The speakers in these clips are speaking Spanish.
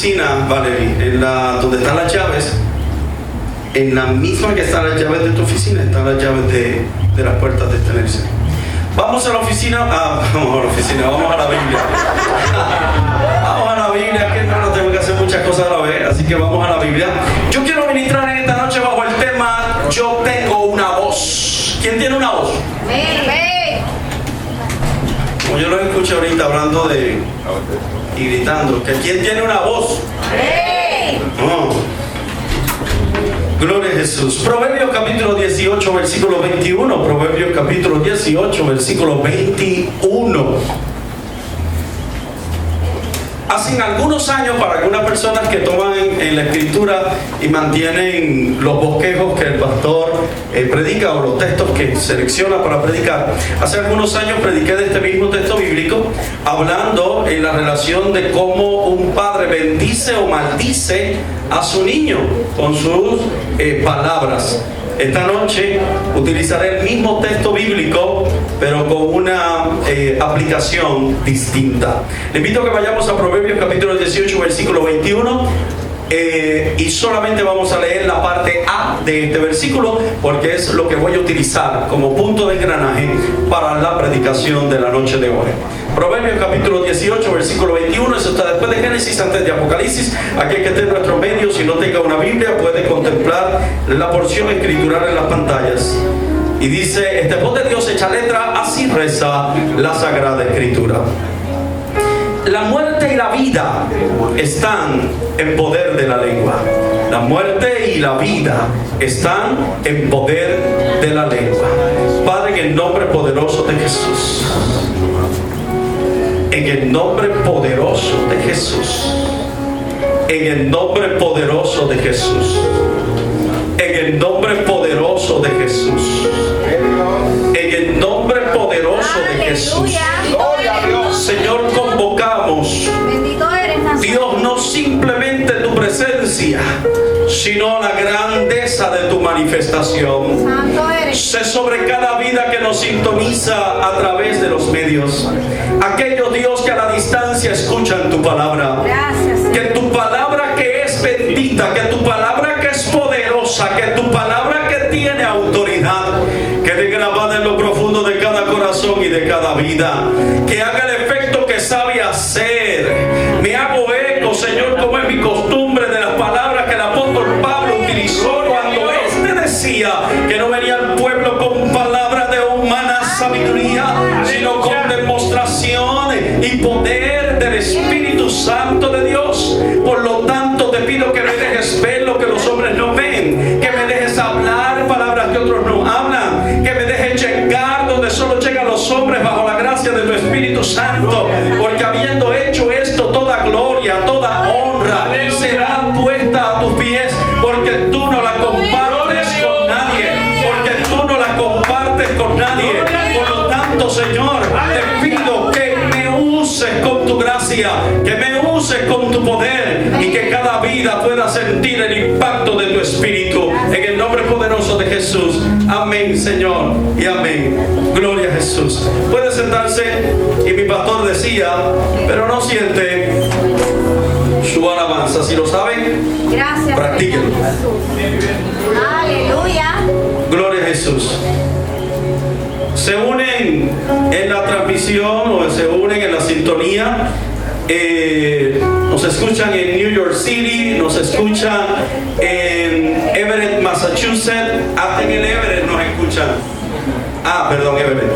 oficina, Valerie, donde están las llaves, en la misma que están las llaves de tu oficina, están las llaves de las puertas de tenerse. Vamos a la oficina, vamos a la Biblia. Vamos a la Biblia, que no tengo que hacer muchas cosas a la vez, así que vamos a la Biblia. Yo quiero ministrar en esta noche bajo el tema Yo tengo una voz. ¿Quién tiene una voz? Como yo lo escuché ahorita hablando y gritando, que ¿quién tiene una voz? Oh. Gloria a Jesús. Proverbios capítulo 18, versículo 21. Proverbios capítulo 18, versículo 21. Hace algunos años, para algunas personas que toman en la escritura y mantienen los bosquejos que el pastor predica, o los textos que selecciona para predicar, hace algunos años prediqué de este mismo texto bíblico, hablando en la relación de cómo un padre bendice o maldice a su niño con sus palabras. Esta noche utilizaré el mismo texto bíblico, pero con una aplicación distinta. Le invito a que vayamos a Proverbios capítulo 18, versículo 21. Y solamente vamos a leer la parte A de este versículo, porque es lo que voy a utilizar como punto de engranaje para la predicación de la noche de hoy. Proverbios capítulo 18, versículo 21. Eso está después de Génesis, antes de Apocalipsis. Aquel que esté en nuestros medios, si no tenga una Biblia, puede contemplar la porción escritural en las pantallas. Y dice: este voz de Dios hecha letra, así reza la Sagrada Escritura. La muerte y la vida están en poder de la lengua. La muerte y la vida están en poder de la lengua. Padre, en el nombre poderoso de Jesús, en el nombre poderoso de Jesús, en el nombre poderoso de Jesús, en el nombre poderoso de Jesús, en el nombre poderoso de Jesús, Señor, convocamos, Dios, no simplemente tu presencia, sino la grandeza de tu manifestación. Sé sobre cada vida que nos sintoniza a través de los medios, aquellos, Dios, que a la distancia escuchan tu palabra. Que tu palabra que es bendita, que tu palabra que es poderosa, que tu palabra que tiene autoridad, quede grabada en lo profundo de cada corazón y de cada vida, que haga el efecto que sabe hacer. Me hago eco, Señor, como es mi costumbre, de las palabras que el apóstol Pablo utilizó cuando éste decía que no venía al pueblo con palabras de humana sabiduría, sino con demostración y poder del Espíritu Santo de Dios. Por lo tanto, te pido que me dejes ver lo que los hombres no ven, que me dejes hablar palabras que otros no hablan, que me dejes llegar donde solo llegan los hombres bajo la gracia de tu Espíritu Santo, porque habiendo hecho esto, toda gloria, toda honra será puesta a tus pies, porque tú no la compartes con nadie, porque tú no la compartes con nadie. Por lo tanto, Señor, te pido que me uses con tu gracia, que me uses con tu poder, y que cada vida pueda sentir el impacto de tu Espíritu, en el nombre poderoso de Jesús. Amén, Señor, y amén. Gloria a Jesús. Puede sentarse. Y mi pastor decía, pero no siente su alabanza. Si lo saben, gracias, practíquenlo. Aleluya. Gloria a Jesús. Se unen en la transmisión, o se unen en la sintonía. Nos escuchan en New York City, nos escuchan en Everett, Massachusetts. Hasta en el Everett nos escuchan. Everett.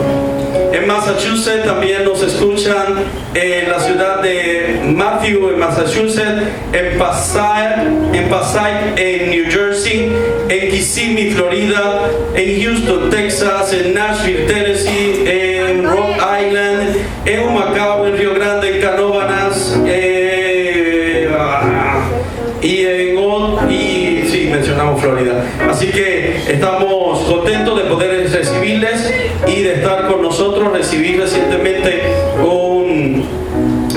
En Massachusetts también nos escuchan, en la ciudad de Matthew, en Massachusetts, en Passaic, en New Jersey, en Kissimmee, Florida, en Houston, Texas, en Nashville, Tennessee, en Rhode Island, en Humacao, en Río Grande, en Canóvanas, mencionamos Florida. Así que estamos contentos de poder recibirles y de estar con nosotros. Recibí recientemente un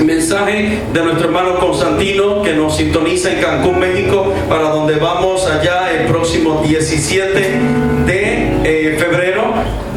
mensaje de nuestro hermano Constantino, que nos sintoniza en Cancún, México, para donde vamos allá el próximo 17 de febrero.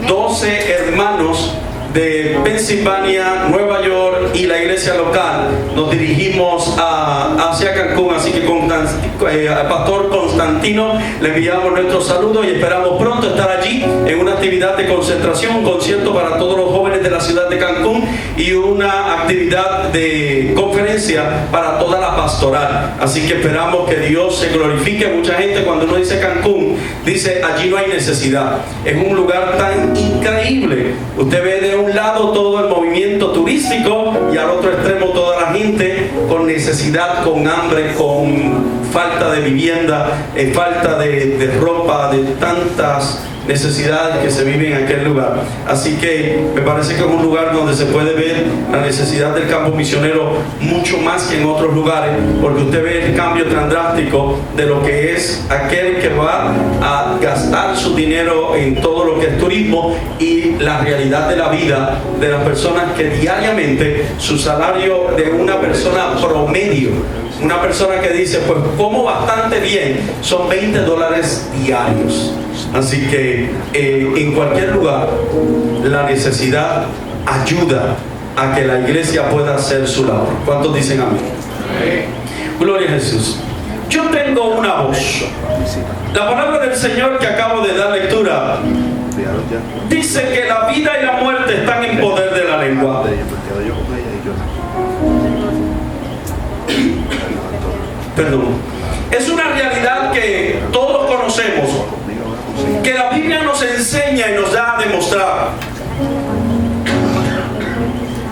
12 hermanos de Pensilvania, Nueva York y la iglesia local nos dirigimos hacia Cancún, así que al pastor Constantino le enviamos nuestros saludos y esperamos pronto estar allí en una actividad de concentración, un concierto para todos los jóvenes de la ciudad de Cancún y una actividad de conferencia para toda la pastoral. Así que esperamos que Dios se glorifique. Mucha gente cuando uno dice Cancún dice allí no hay necesidad. Es un lugar tan increíble. Usted ve de un lado todo el movimiento turístico y al otro extremo toda la gente con necesidad, con hambre, con falta de vivienda, falta de ropa, de tantas necesidades que se viven en aquel lugar. Así que me parece que es un lugar donde se puede ver la necesidad del campo misionero mucho más que en otros lugares, porque usted ve el cambio tan drástico de lo que es aquel que va a gastar su dinero en todo lo que es turismo y la realidad de la vida de las personas que diariamente su salario de una persona promedio, una persona que dice pues como bastante bien, son $20 diarios. Así que en cualquier lugar la necesidad ayuda a que la iglesia pueda hacer su labor. ¿Cuántos dicen amén? Gloria a Jesús. Yo tengo una voz. La palabra del Señor que acabo de dar lectura dice que la vida y la muerte están en poder de la lengua. Perdón. Es una realidad que todos conocemos, que la Biblia nos enseña y nos da a demostrar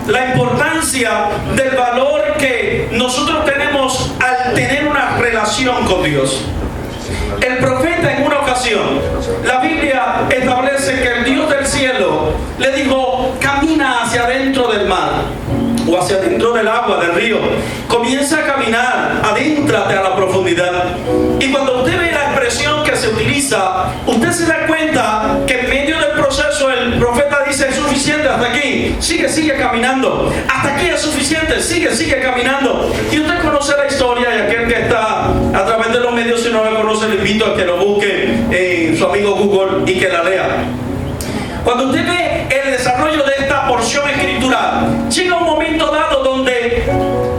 la importancia del valor que nosotros tenemos al tener una relación con Dios. El profeta en una ocasión, la Biblia establece que el Dios del cielo le dijo: camina hacia adentro del mar o hacia adentro del agua, del río. Comienza a caminar, adéntrate a la profundidad. Y cuando usted ve la expresión que se utiliza, usted se da cuenta que en medio del proceso el profeta dice: es suficiente hasta aquí, sigue caminando, hasta aquí es suficiente, sigue caminando. Y usted conoce la historia, y aquel que está a través de los medios, si no la conoce, le invito a que lo busque en su amigo Google y que la lea. Cuando usted ve el desarrollo de esta porción escritural, llega un momento dado donde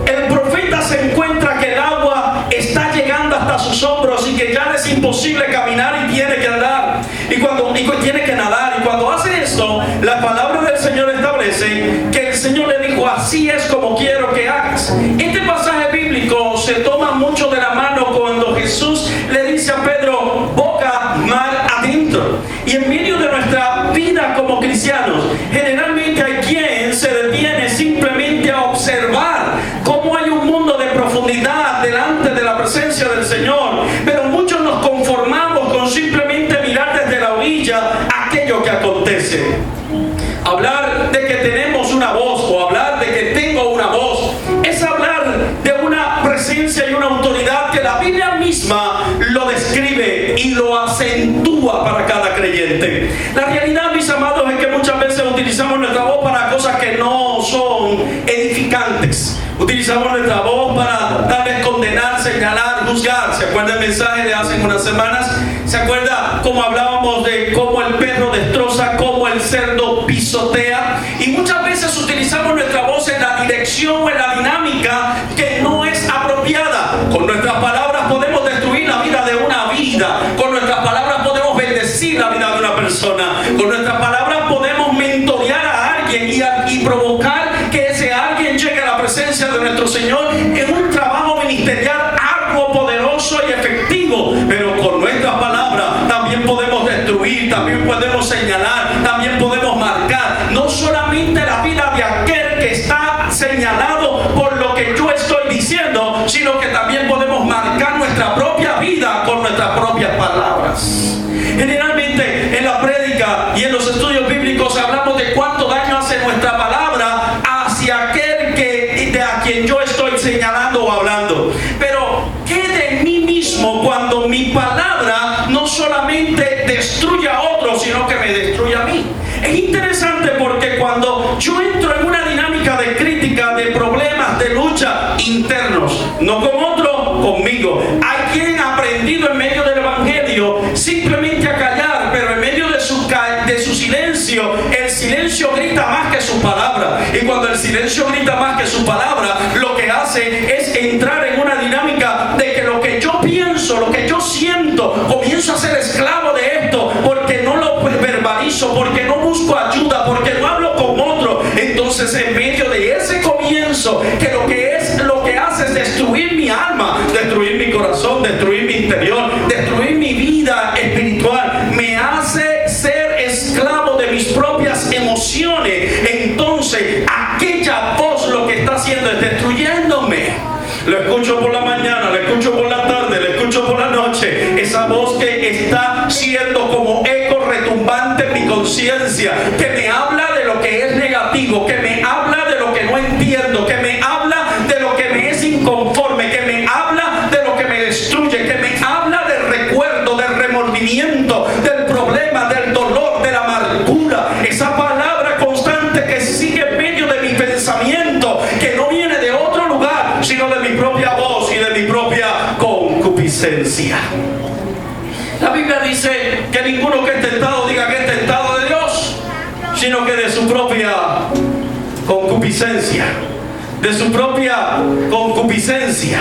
el profeta se encuentra que el agua está llegando hasta sus hombros y que ya es imposible caminar y tiene que andar y tiene que nadar. Y cuando hace esto, la palabra del Señor establece que el Señor le dijo: así es como quiero que hagas. Este pasaje bíblico se toma mucho de la mano cuando Jesús le dice a Pedro: boca mar adentro. Y en medio de nuestra vida como cristianos, generalmente hay quien se detiene simplemente a observar cómo hay un mundo de profundidad delante de la presencia del Señor, pero muchos nos conformamos con simplemente mirar desde la orilla aquello que acontece. Hablar de que tenemos una voz o hablar de que tengo una voz es hablar de una presencia y una autoridad que la Biblia misma lo describe y lo acentúa para cada creyente. La realidad, mis amados, es que muchas veces utilizamos nuestra voz para cosas que no son edificantes. Utilizamos nuestra voz para tal vez condenar, señalar, juzgar. ¿Se acuerda el mensaje de hace unas semanas? ¿Se acuerda cómo hablábamos de cómo el perro destroza, cómo el cerdo pisotea? Y muchas veces utilizamos nuestra voz en la dirección o en la dinámica que no es apropiada. Con nuestras palabras podemos destruir la vida de una vida. Con nuestras palabras podemos bendecir la vida de una persona. Con nuestras palabras podemos mentorear a alguien y provocar que ese alguien llegue a la presencia de nuestro Señor en un trabajo ministerial arduo, poderoso y efectivo. Pero con nuestras palabras también podemos destruir, también podemos señalar, también podemos marcar no solamente la vida de aquel que está señalado por lo que yo estoy diciendo, sino que también podemos marcar nuestra propia vida con nuestras propias palabras. Generalmente en la prédica y en los estudios bíblicos hablamos de cuánto daño hace nuestra palabra hacia aquel de a quien yo estoy señalando o hablando. Pero ¿qué de mí mismo cuando mi palabra no solamente destruye a otros, sino que me destruye a mí? Es interesante porque cuando yo entro en una dinámica de crítica, de problemas, de lucha internos, no con otro, conmigo. Hay quien ha aprendido en medio del evangelio simplemente a callar, pero en medio de su silencio, el silencio grita más que sus palabra. Y cuando el silencio grita más que su palabra, lo que hace es entrar en una dinámica de que lo que yo pienso, lo que yo siento, comienzo a ser esclavo de esto, porque no lo verbalizo, porque no busco ayuda, porque no hablo con otro. Entonces, en medio de ese comienzo, que lo que hace es destruir mi alma, destruir mi corazón, destruir mi interior, destruir mi vida espiritual, me hace ser esclavo de mis propias emociones. Entonces, aquella voz lo que está haciendo es destruyéndome. Lo escucho por la mañana, lo escucho por la tarde, lo escucho por la noche. Esa voz que está siendo como eco retumbante en mi conciencia, que me habla de lo que es negativo, que me habla de lo que no entiendo, que me habla de lo que me es inconforme, que me habla de lo que me destruye, que me habla del recuerdo, del remordimiento, del problema, del dolor, de la amargura. Esa palabra constante que sigue en medio de mi pensamiento, que no viene de otro lugar, sino de mi propia voz y de mi propia concupiscencia. La Biblia dice que ninguno que es tentado diga que es tentado de Dios, sino que de su propia concupiscencia. De su propia concupiscencia.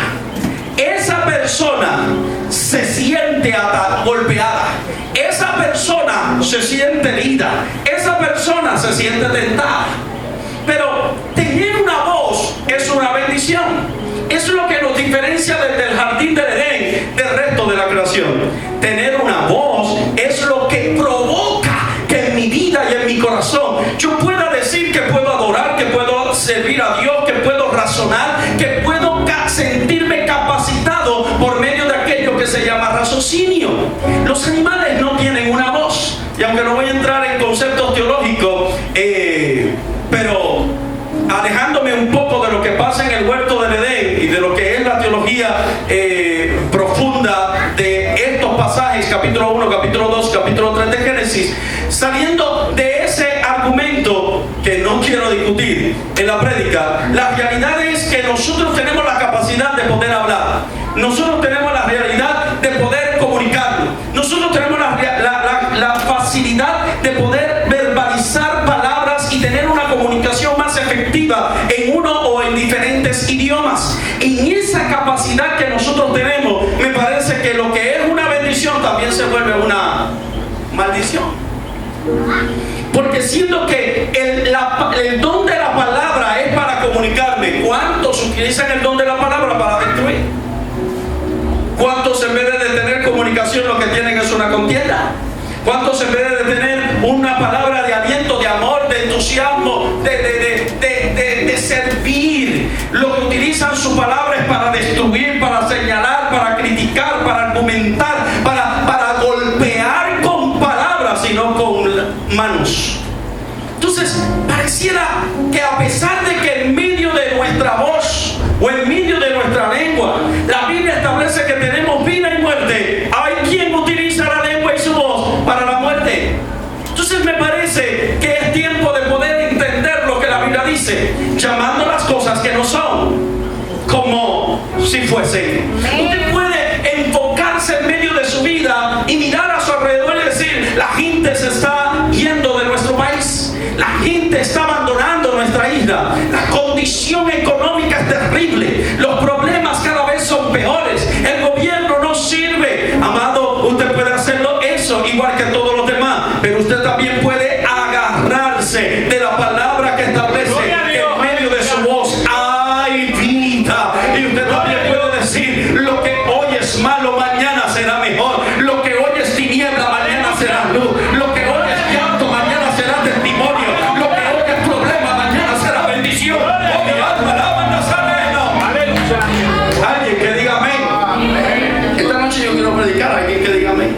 Esa persona se siente golpeada. Esa persona se siente herida. Esa persona se siente tentada. Pero tener una voz es una bendición. Eso es lo que nos diferencia desde el jardín del Edén del resto de la creación. Tener una voz es lo que provoca que en mi vida y en mi corazón yo pueda decir que puedo adorar, que puedo servir a Dios, que puedo razonar, que puedo sentirme capacitado por medio de aquello que se llama raciocinio. Los animales no tienen una voz. Y aunque no voy a entrar en conceptos teológicos, pero alejándome un poco de lo que pasa en el huerto del Edén y de lo que es la teología profunda de estos pasajes, capítulo 1, capítulo 2, capítulo 3 de Génesis, saliendo de ese argumento que no quiero discutir en la prédica, la realidad es que nosotros tenemos la capacidad de poder hablar, nosotros tenemos la realidad de poder comunicarnos, nosotros tenemos la facilidad de poder verbalizar palabras y tener una comunicación más efectiva en uno o en diferentes idiomas. En esa capacidad que nosotros tenemos, me parece que lo que es una bendición también se vuelve una maldición. Porque siento que el don de la palabra es para comunicarme. ¿Cuántos utilizan el don de la palabra para destruir? ¿Cuántos en vez de tener comunicación lo que tienen es una contienda? ¿Cuántos en vez de tener una palabra de aliento, de amor, de entusiasmo, de servir, lo que utilizan su palabra es para destruir, para señalar, para criticar, para argumentar, para golpear con palabras y no con manos? Entonces, pareciera que a pesar de que en medio de nuestra voz o en medio de nuestra lengua, la Biblia establece que tenemos vida y muerte, hay quien utiliza la lengua y su voz para la muerte. Entonces me parece que es tiempo de poder entender lo que la Biblia dice, llamando las cosas que no son como si fuesen. Usted puede enfocarse en medio de su vida y mirar a su alrededor y decir: la gente se está yendo de nuestro país, la gente está abandonando nuestra isla, la condición económica es terrible, los problemas cada vez son peores, el gobierno no sirve. Amado, usted puede hacerlo eso igual que todos los demás, pero usted también puede agarrarse de la palabra que establece que en medio de su voz hay vida, y usted también puede decir: lo que hoy es malo, mañana será mejor, lo que hoy es tiniebla, mañana será luz, lo que hoy es llanto, mañana será testimonio, lo que hoy es problema, mañana será bendición. Oh, mi alma alaba al Nazareno. Alguien que diga amén. Esta noche yo quiero predicar a alguien que diga amén.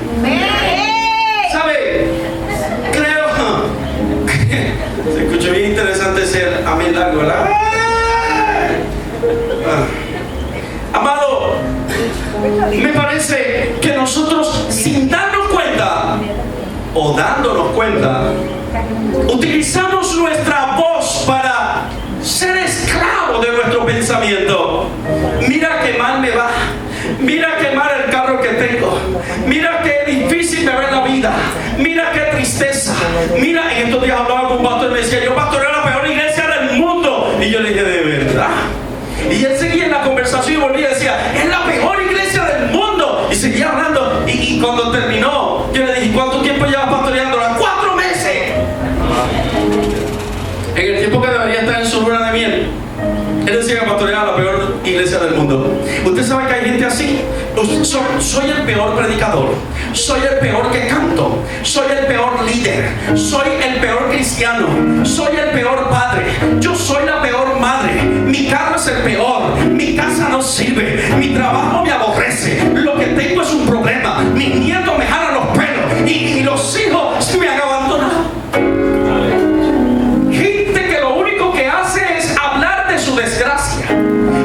¿Sabe? Creo se escucha bien interesante ese amén largo, ¿verdad? Amado, me parece que nosotros, sin darnos cuenta o dándonos cuenta, utilizamos nuestra voz para ser esclavos de nuestro pensamiento. Mira qué mal me va, mira qué mal el carro que tengo, mira qué difícil me ve la vida, mira qué tristeza. Mira, en estos días hablaba con un pastor y me decía: yo pastoreé la peor iglesia Y yo le dije, ¿de verdad? Y él seguía en la conversación y volvía y decía, es la mejor iglesia del mundo. Y seguía hablando. Y cuando terminó, yo le dije, ¿cuánto tiempo llevas pastoreando? 4 meses. En el tiempo que debería estar en su luna de miel, él decía que pastoreaba la peor iglesia del mundo. Usted sabe que hay gente así. Soy el peor predicador, soy el peor que canto, soy el peor líder, soy el peor cristiano, soy el peor padre, yo soy la peor madre, mi carro es el peor, mi casa no sirve, mi trabajo me aborrece, lo que tengo es un problema, mis nietos me jalan los pelos y los hijos me han abandonado. Gente que lo único que hace es hablar de su desgracia,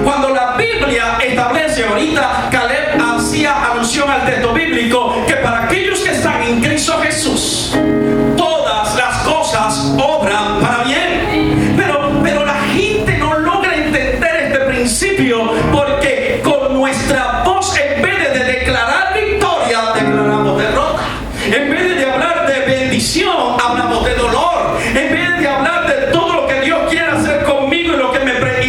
cuando la Biblia establece, ahorita Caleb hacía alusión al texto bíblico, que para aquellos que están en Cristo Jesús todas las cosas obran para bien. Pero la gente no logra entender este principio, porque con nuestra voz, en vez de declarar victoria, declaramos derrota. En vez de hablar de bendición, hablamos de dolor. En vez de hablar de todo lo que Dios quiere hacer conmigo y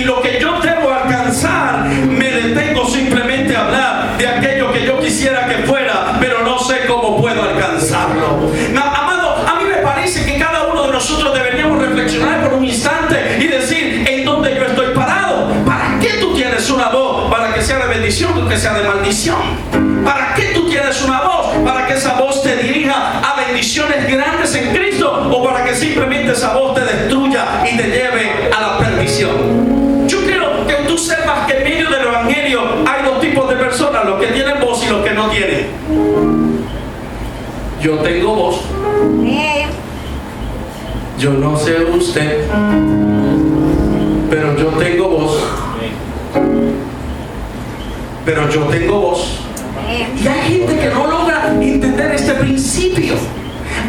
lo que yo debo alcanzar, me detengo simplemente a hablar de aquello que yo quisiera que fuera, pero no sé cómo puedo alcanzarlo. Amado, a mí me parece que cada uno de nosotros deberíamos reflexionar por un instante y decir, ¿en dónde yo estoy parado? ¿Para qué tú tienes una voz? ¿Para que sea de bendición o que sea de maldición? ¿Para qué tú tienes una voz? ¿Para que esa voz te dirija a bendiciones grandes en Cristo, o para que simplemente esa voz te destruya y te lleve a la perdición? Yo quiero que tú sepas que en medio del evangelio hay 2 tipos de personas: los que tienen voz y los que no tienen. Yo tengo voz. Yo no sé usted, pero yo tengo voz. Pero yo tengo voz. Y hay gente que no logra entender este principio.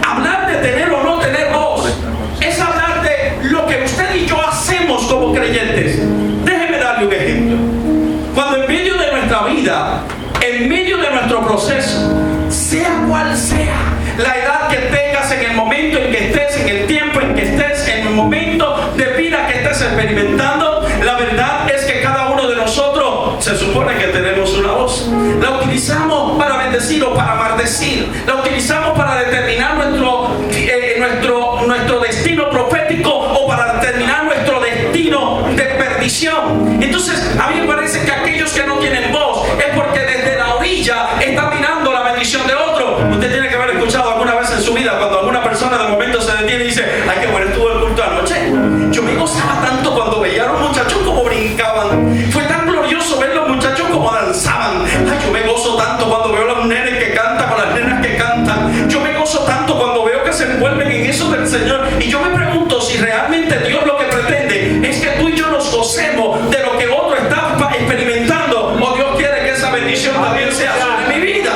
Hablar de tener o no tener voz es hablar de lo que usted y yo hacemos como creyentes. Déjeme darle un ejemplo. Cuando en medio de nuestra vida, en medio de nuestro proceso, sea cual sea la edad que tengas, en el momento en que estés, en el tiempo en que estés, en el momento de vida que estés experimentando, la verdad es que cada uno de nosotros se supone que tenemos una voz. La utilizamos para bendecir o para maldecir. La utilizamos para determinar nuestro destino profético o para determinar nuestro destino de perdición. Entonces, a mí me parece que aquellos que no tienen voz es porque desde la orilla están mirando la bendición de otro. Usted tiene que haber escuchado alguna vez en su vida cuando alguna persona de momento se detiene y dice, ay, qué bueno estuvo el culto anoche. Yo me gozaba tanto cuando veía a los muchachos como brincaban. Fue tan glorioso ver los muchachos como danzaban. Ay, yo me gozo tanto cuando veo a los nenes que cantan con las nenas que cantan. Yo me gozo tanto cuando veo que se envuelven en eso del Señor. Y yo me pregunto si realmente Dios lo que pretende es que tú y yo nos gocemos de lo que otro está experimentando, o Dios quiere que esa bendición también sea sobre mi vida.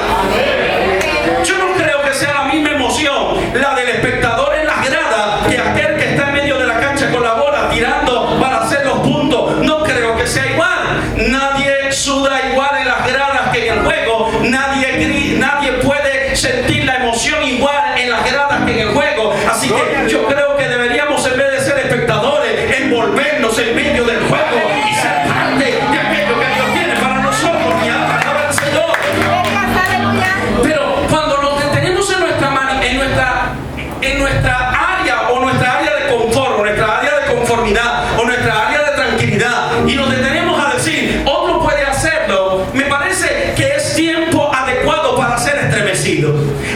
Yo no creo que sea la misma emoción la del espectador en las gradas que aquel que está en medio de la cancha con la bola tirando para hacer los puntos. No creo que sea igual. Nadie suda igual en las gradas que en el juego. Nadie puede sentir la emoción igual en las gradas que en el juego. Así que yo creo que deberíamos, en vez de ser espectadores, envolvernos en medio del juego y ser parte de aquello que Dios tiene para nosotros. Y alabar al Señor. Pero cuando nos detenemos en nuestra área, o nuestra área de confort, o nuestra área de conformidad, o nuestra área de tranquilidad, y nos detenemos a decir, otro puede hacerlo, me parece que es tiempo adecuado para ser estremecido.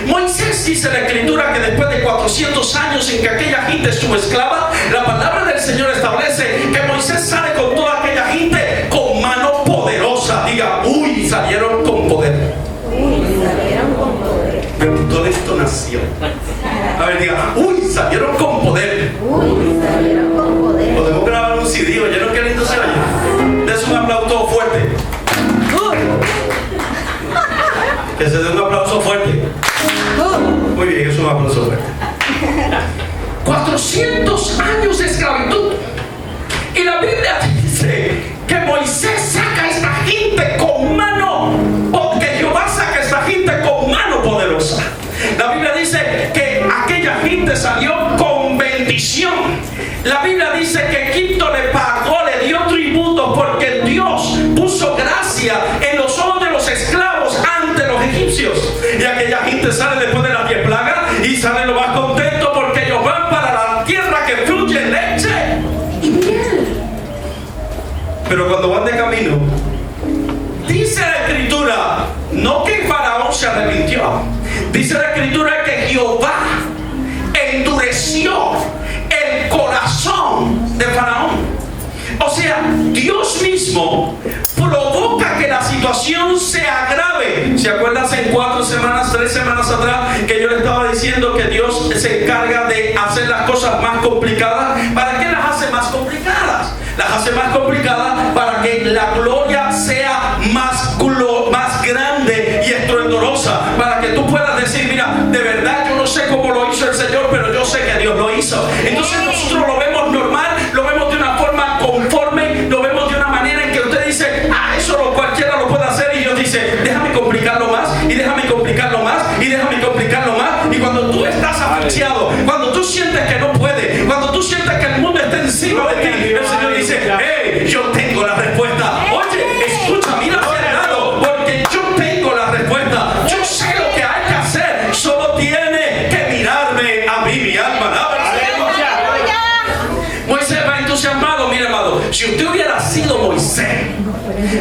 Moisés dice en la Escritura que después de 400 años en que aquella gente estuvo esclava, la palabra del Señor establece que Moisés sale con toda aquella gente con mano poderosa. Diga, uy, salieron con poder. Me gustó la entonación. A ver, diga, uy, salieron con poder. Podemos grabar un CD, ¿oyeron qué lindo se oye? Des un aplauso fuerte. Que se dé un aplauso fuerte. Muy bien, es un aplauso fuerte. 400 años de esclavitud. Y la Biblia dice que Moisés saca a esta gente con mano, porque Jehová saca a esta gente con mano poderosa. La Biblia dice que aquella gente salió con bendición. La Biblia dice que Egipto le pagó No que Faraón se arrepintió. Dice la Escritura que Jehová endureció el corazón de Faraón. O sea, Dios mismo provoca que la situación se agrave. ¿Se acuerdan hace 3 semanas atrás que yo le estaba diciendo que Dios se encarga de hacer las cosas más complicadas? ¿Para qué las hace más complicadas? Las hace más complicadas para que la gloria sea más grande y estruendosa, para que tú puedas decir, mira, de verdad yo no sé cómo lo hizo el Señor, pero yo sé que Dios lo hizo. Entonces nosotros lo vemos normal, lo vemos de una forma conforme, lo vemos de una manera en que usted dice, eso cualquiera lo puede hacer, y Dios dice, déjame complicarlo más, y déjame complicarlo más, y déjame complicarlo más. Y cuando tú estás asfixiado, cuando tú sientes que no puedes, cuando tú sientes que el mundo está encima de ti, el Señor dice, hey, yo tengo la respuesta. Oye, escucha, mira hacia el lado, porque yo tengo la respuesta. Yo sé lo que hay que hacer, solo tiene que mirarme a mí, mi alma. Moisés va entusiasmado. Mira, amado, si usted hubiera sido Moisés,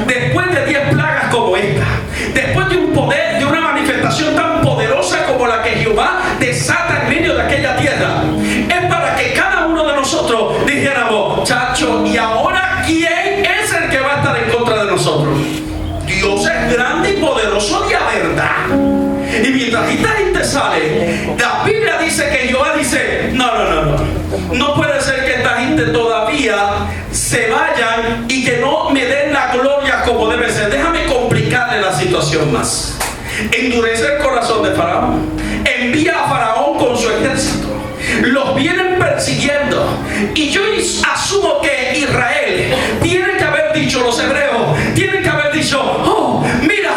después de 10 plagas como esta, después de un poder, de una manifestación tan poderosa como la que Jehová desata en medio de aquella tierra, es para que cada uno de nosotros dijéramos, chacho, ¿y ahora quién es el que va a estar en contra de nosotros? Dios es grande y poderoso de la verdad. Y mientras esta gente sale, la Biblia dice que Jehová dice, no puede ser que esta gente todavía se vayan y que no me den la gloria como debe ser. Déjame complicarle la situación más. Endurece el corazón de Faraón. Envía a Faraón con su ejército. Los vienen persiguiendo. Y yo asumo que Israel tiene que haber dicho, los hebreos tienen que haber dicho, oh, mira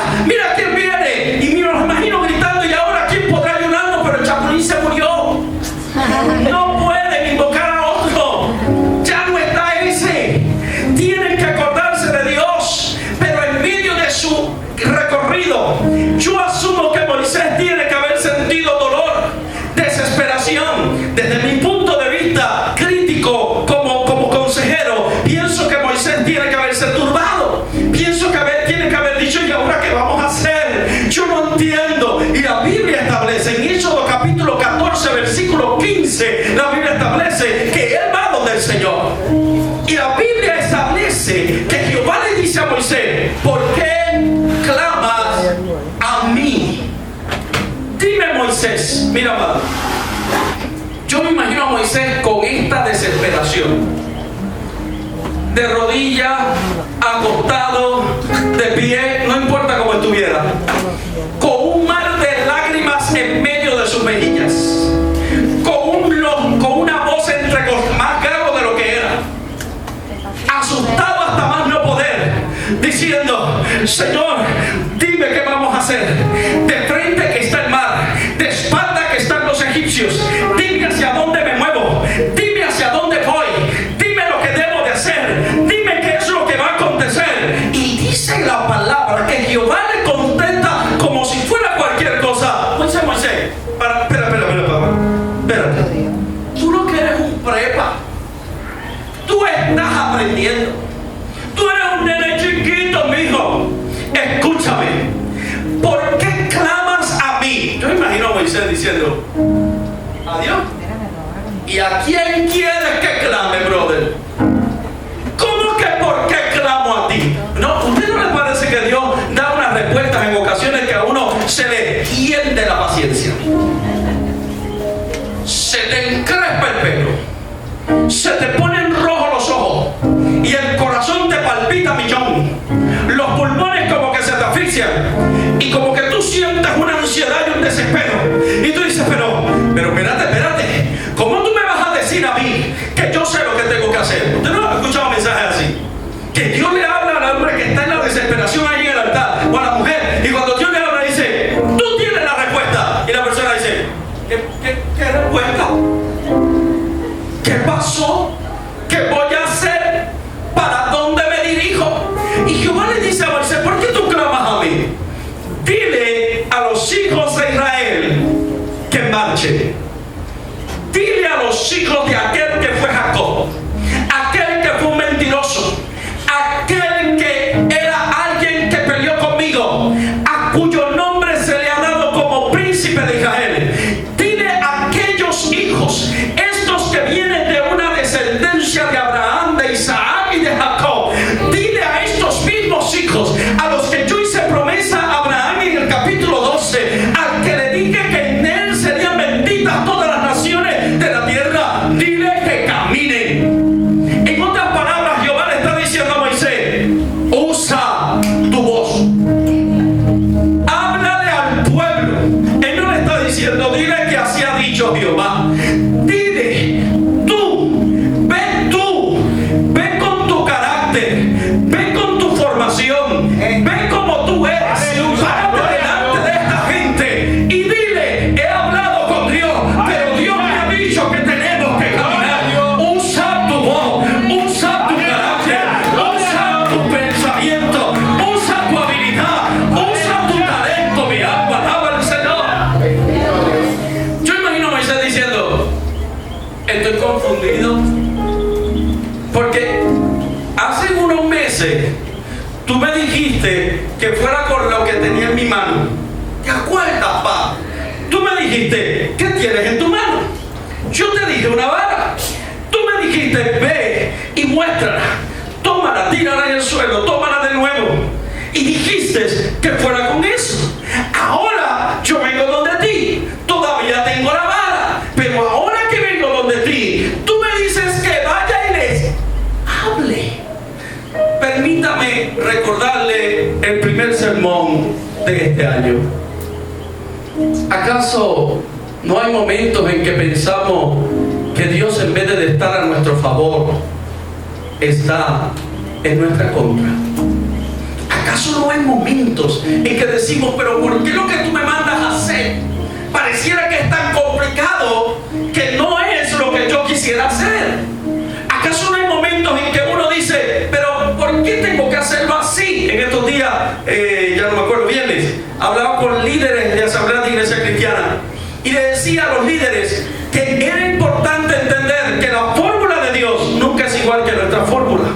quién viene. Y me los imagino gritando, y ahora quién podrá ayudarnos, pero el chapulín se murió. No pueden invocar a otro. Ya no está ese. Tienen que acordarse de Dios. Pero en medio de su recorrido, yo asumo que Moisés tiene que haber sentido dolor, desesperación. Desde mi punto de vista crítico como consejero, pienso que Moisés tiene que haberse turbado. Pienso que tiene que haber dicho, ¿y ahora qué vamos a hacer? Yo no entiendo. Y la Biblia establece en Éxodo capítulo 14 versículo 15, la Biblia establece que él va donde el Señor. Y la Biblia establece que Jehová le dice a Moisés, ¿por qué clamas a mí? Dime, Moisés. Mira, amado, yo me imagino a Moisés con esta desesperación, de rodillas, acostado, de pie, no importa cómo estuviera, con un mar de lágrimas en medio de sus mejillas, con una voz más grave de lo que era, asustado hasta más no poder, diciendo, Señor, dime qué vamos a hacer. De frente que está el mar, de espalda que están los egipcios. Dime hacia dónde me muevo, dime hacia dónde voy, dime lo que debo de hacer, dime qué es lo que va a acontecer. Y dice la palabra que Jehová le contesta como si fuera cualquier cosa. Moisés, espérate. Tú lo que eres un prepa, tú estás aprendiendo, tú eres un nene chiquito, mijo. Escúchame, ¿por qué clamas a mí? Yo imagino a Moisés diciendo, ¿a Dios? ¿Y a quién quieres que clame, brother? ¿Cómo que por qué clamo a ti? No, ¿a usted no le parece que Dios da unas respuestas en ocasiones que a uno se le hiende la paciencia? Se te encrespa el pelo, se te ponen rojos los ojos y el corazón te palpita a millón, los pulmones como que se te asfixian y como que tú sientes una ansiedad y un desespero, y tú dices, pero espérate, ¿cómo tú me vas a decir a mí que yo sé lo que tengo que hacer? ¿Usted no ha escuchado mensajes así? Que Dios le habla al hombre que está en la desesperación ahí en el altar, o a la mujer, y cuando Dios le habla dice, tú tienes la respuesta, y la persona dice, ¿qué respuesta? ¿Qué pasó? ¿Qué voy a hacer? ¿Para dónde me dirijo? Y Jehová le dice a Moisés, ¿por qué tú clamas a mí? Dile a los hijos de Israel que marchen. Dile a los hijos de aquel que fue Jacob, aquel que fue un mentiroso, aquel que era alguien que peleó conmigo, a cuyo dijiste que fuera con lo que tenía en mi mano. ¿Te acuerdas, pa? Tú me dijiste, ¿qué tienes en tu mano? Yo te dije una vara. Tú me dijiste, ve y muéstrala. Tómala, tírala en el suelo, tómala de nuevo. Y dijiste que fuera con eso. Ahora yo vengo donde ti. Todavía tengo la vara. Pero ahora que vengo donde ti, tú me dices que vaya y les hable. Permítame recordarle el primer sermón de este año. ¿Acaso no hay momentos en que pensamos que Dios, en vez de estar a nuestro favor, está en nuestra contra? ¿Acaso no hay momentos en que decimos, pero ¿por qué lo que tú me mandas a hacer pareciera que es tan complicado que no es lo que yo quisiera hacer? ¿Acaso no hay momentos en que uno dice, pero ¿por qué tengo que hacerlo así? En estos días, ya no me acuerdo, viernes, hablaba con líderes de Asamblea de Iglesia Cristiana y le decía a los líderes que era importante entender que la fórmula de Dios nunca es igual que nuestra fórmula.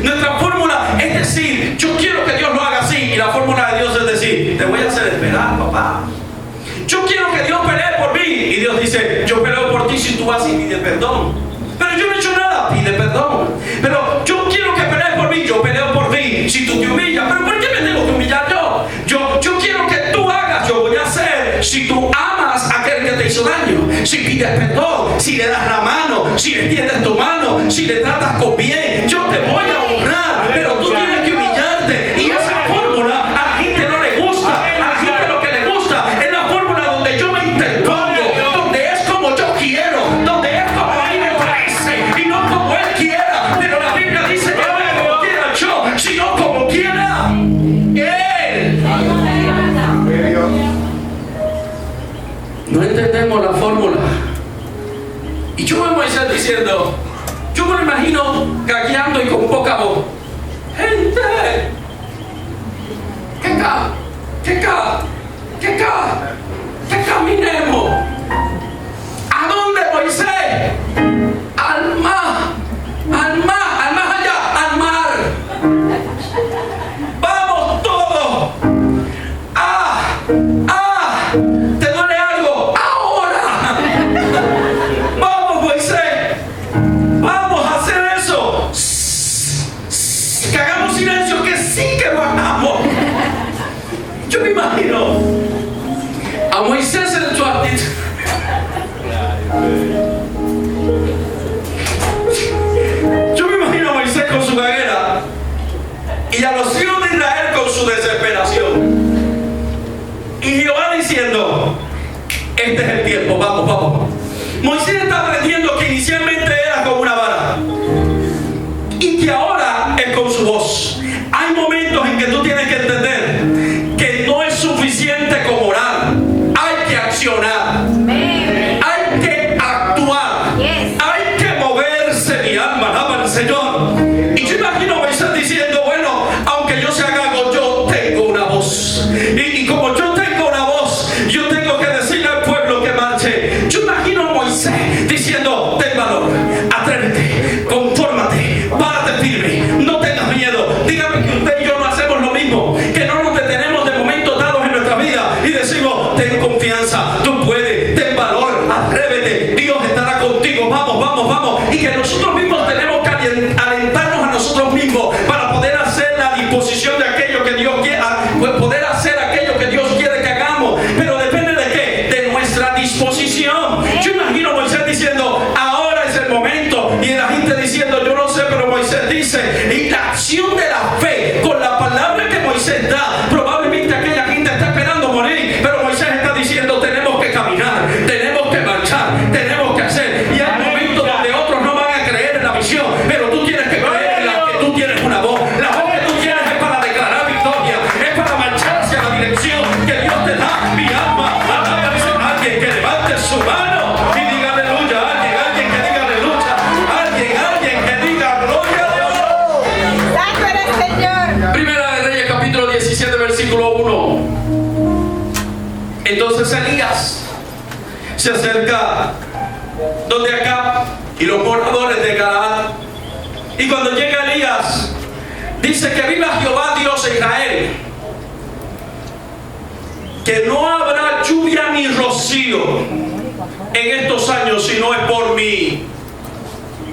Nuestra fórmula es decir, yo quiero que Dios lo haga así, y la fórmula de Dios es decir, te voy a hacer esperar, papá. Yo quiero que Dios pelee por mí, y Dios dice, yo peleo por ti si tú vas y pides perdón. Pero yo no he hecho nada, pide perdón. Pero yo quiero que pelees por mí, yo peleo por ti si tú te humillas. Pero ¿por qué me tengo que humillar yo? Yo quiero que tú hagas, yo voy a hacer si tú amas a aquel que te hizo daño, si pides perdón, si le das la mano, si le tiendes tu mano, si le tratas con bien, yo te voy a honrar, pero tú tienes que humillarte. Y esa fórmula a la gente no le gusta. A la gente lo que le gusta es la fórmula donde yo me interpongo, donde es como yo quiero, donde es como a mí me parece y no como él quiera. Pero la Biblia dice que no es como quiera yo, sino como quiera él. No entendemos la fórmula. Y yo me voy a estar diciendo, yo me lo imagino gagueando y con poca voz. Gente, que caminemos. ¿A dónde, Moisés? Al más allá, al mar. Vamos todos. ¿Te duele algo? Ahora. Vamos, Moisés. Vamos a hacer eso. Que hagamos silencio, que sí que lo hagamos. Yo me imagino a Moisés en su actitud. Yo me imagino a Moisés con su gaguera y a los hijos de Israel con su desesperación. Y Jehová diciendo, este es el tiempo, vamos. Moisés está aprendiendo que inicialmente era con una vara y que ahora es con su voz. Hay momentos en que tú tienes que entender que no es suficiente con orar, hay que accionar, hay que actuar, hay que moverse. Mi alma alaba al Señor. Y yo imagino a Moisés diciendo, bueno, aunque yo sea gago, yo tengo una voz, y como yo tengo una voz, yo tengo que decirle al pueblo que marche. Yo imagino a Moisés diciendo, ten valor, atrévete, confórmate, párate firme, no tengas miedo. Dígame que usted y yo no hacemos lo mismo, que no nos detenemos de momentos dados en nuestra vida y decimos, ten confianza, tú puedes, ten valor, atrévete, Dios estará contigo, vamos, y que nosotros mismos tenemos que alentarnos a nosotros mismos para poder hacer la disposición de aquello que Dios quiere, poder hacer aquello que Dios quiere que hagamos. Pero depende de qué, de nuestra disposición. Yo imagino a Moisés diciendo, ahora es el momento, y la gente diciendo, yo no sé, pero Moisés dice, y la acción de la fe con la palabra que Moisés da, probablemente aquella gente está esperando morir, pero Moisés está diciendo, tenemos que caminar, tenemos que marchar, tenemos que hacer. Y hay momentos donde otros no van a creer en la visión, pero tú tienes que creer en la que tú tienes una voz. La voz que tú tienes es para declarar victoria, es para marchar hacia la dirección que Dios te da. Mi alma alaba a alguien que levante su mano y diga aleluya. Alguien que diga aleluya. Alguien que diga gloria a Dios. Santo eres, Señor. Primera de Reyes, capítulo 17, versículo 1. Entonces Elías se acerca donde Acab y los moradores de Galaad. Y cuando llega Elías, Dice que viva Jehová Dios de Israel, que no habrá lluvia ni rocío en estos años si no es por mi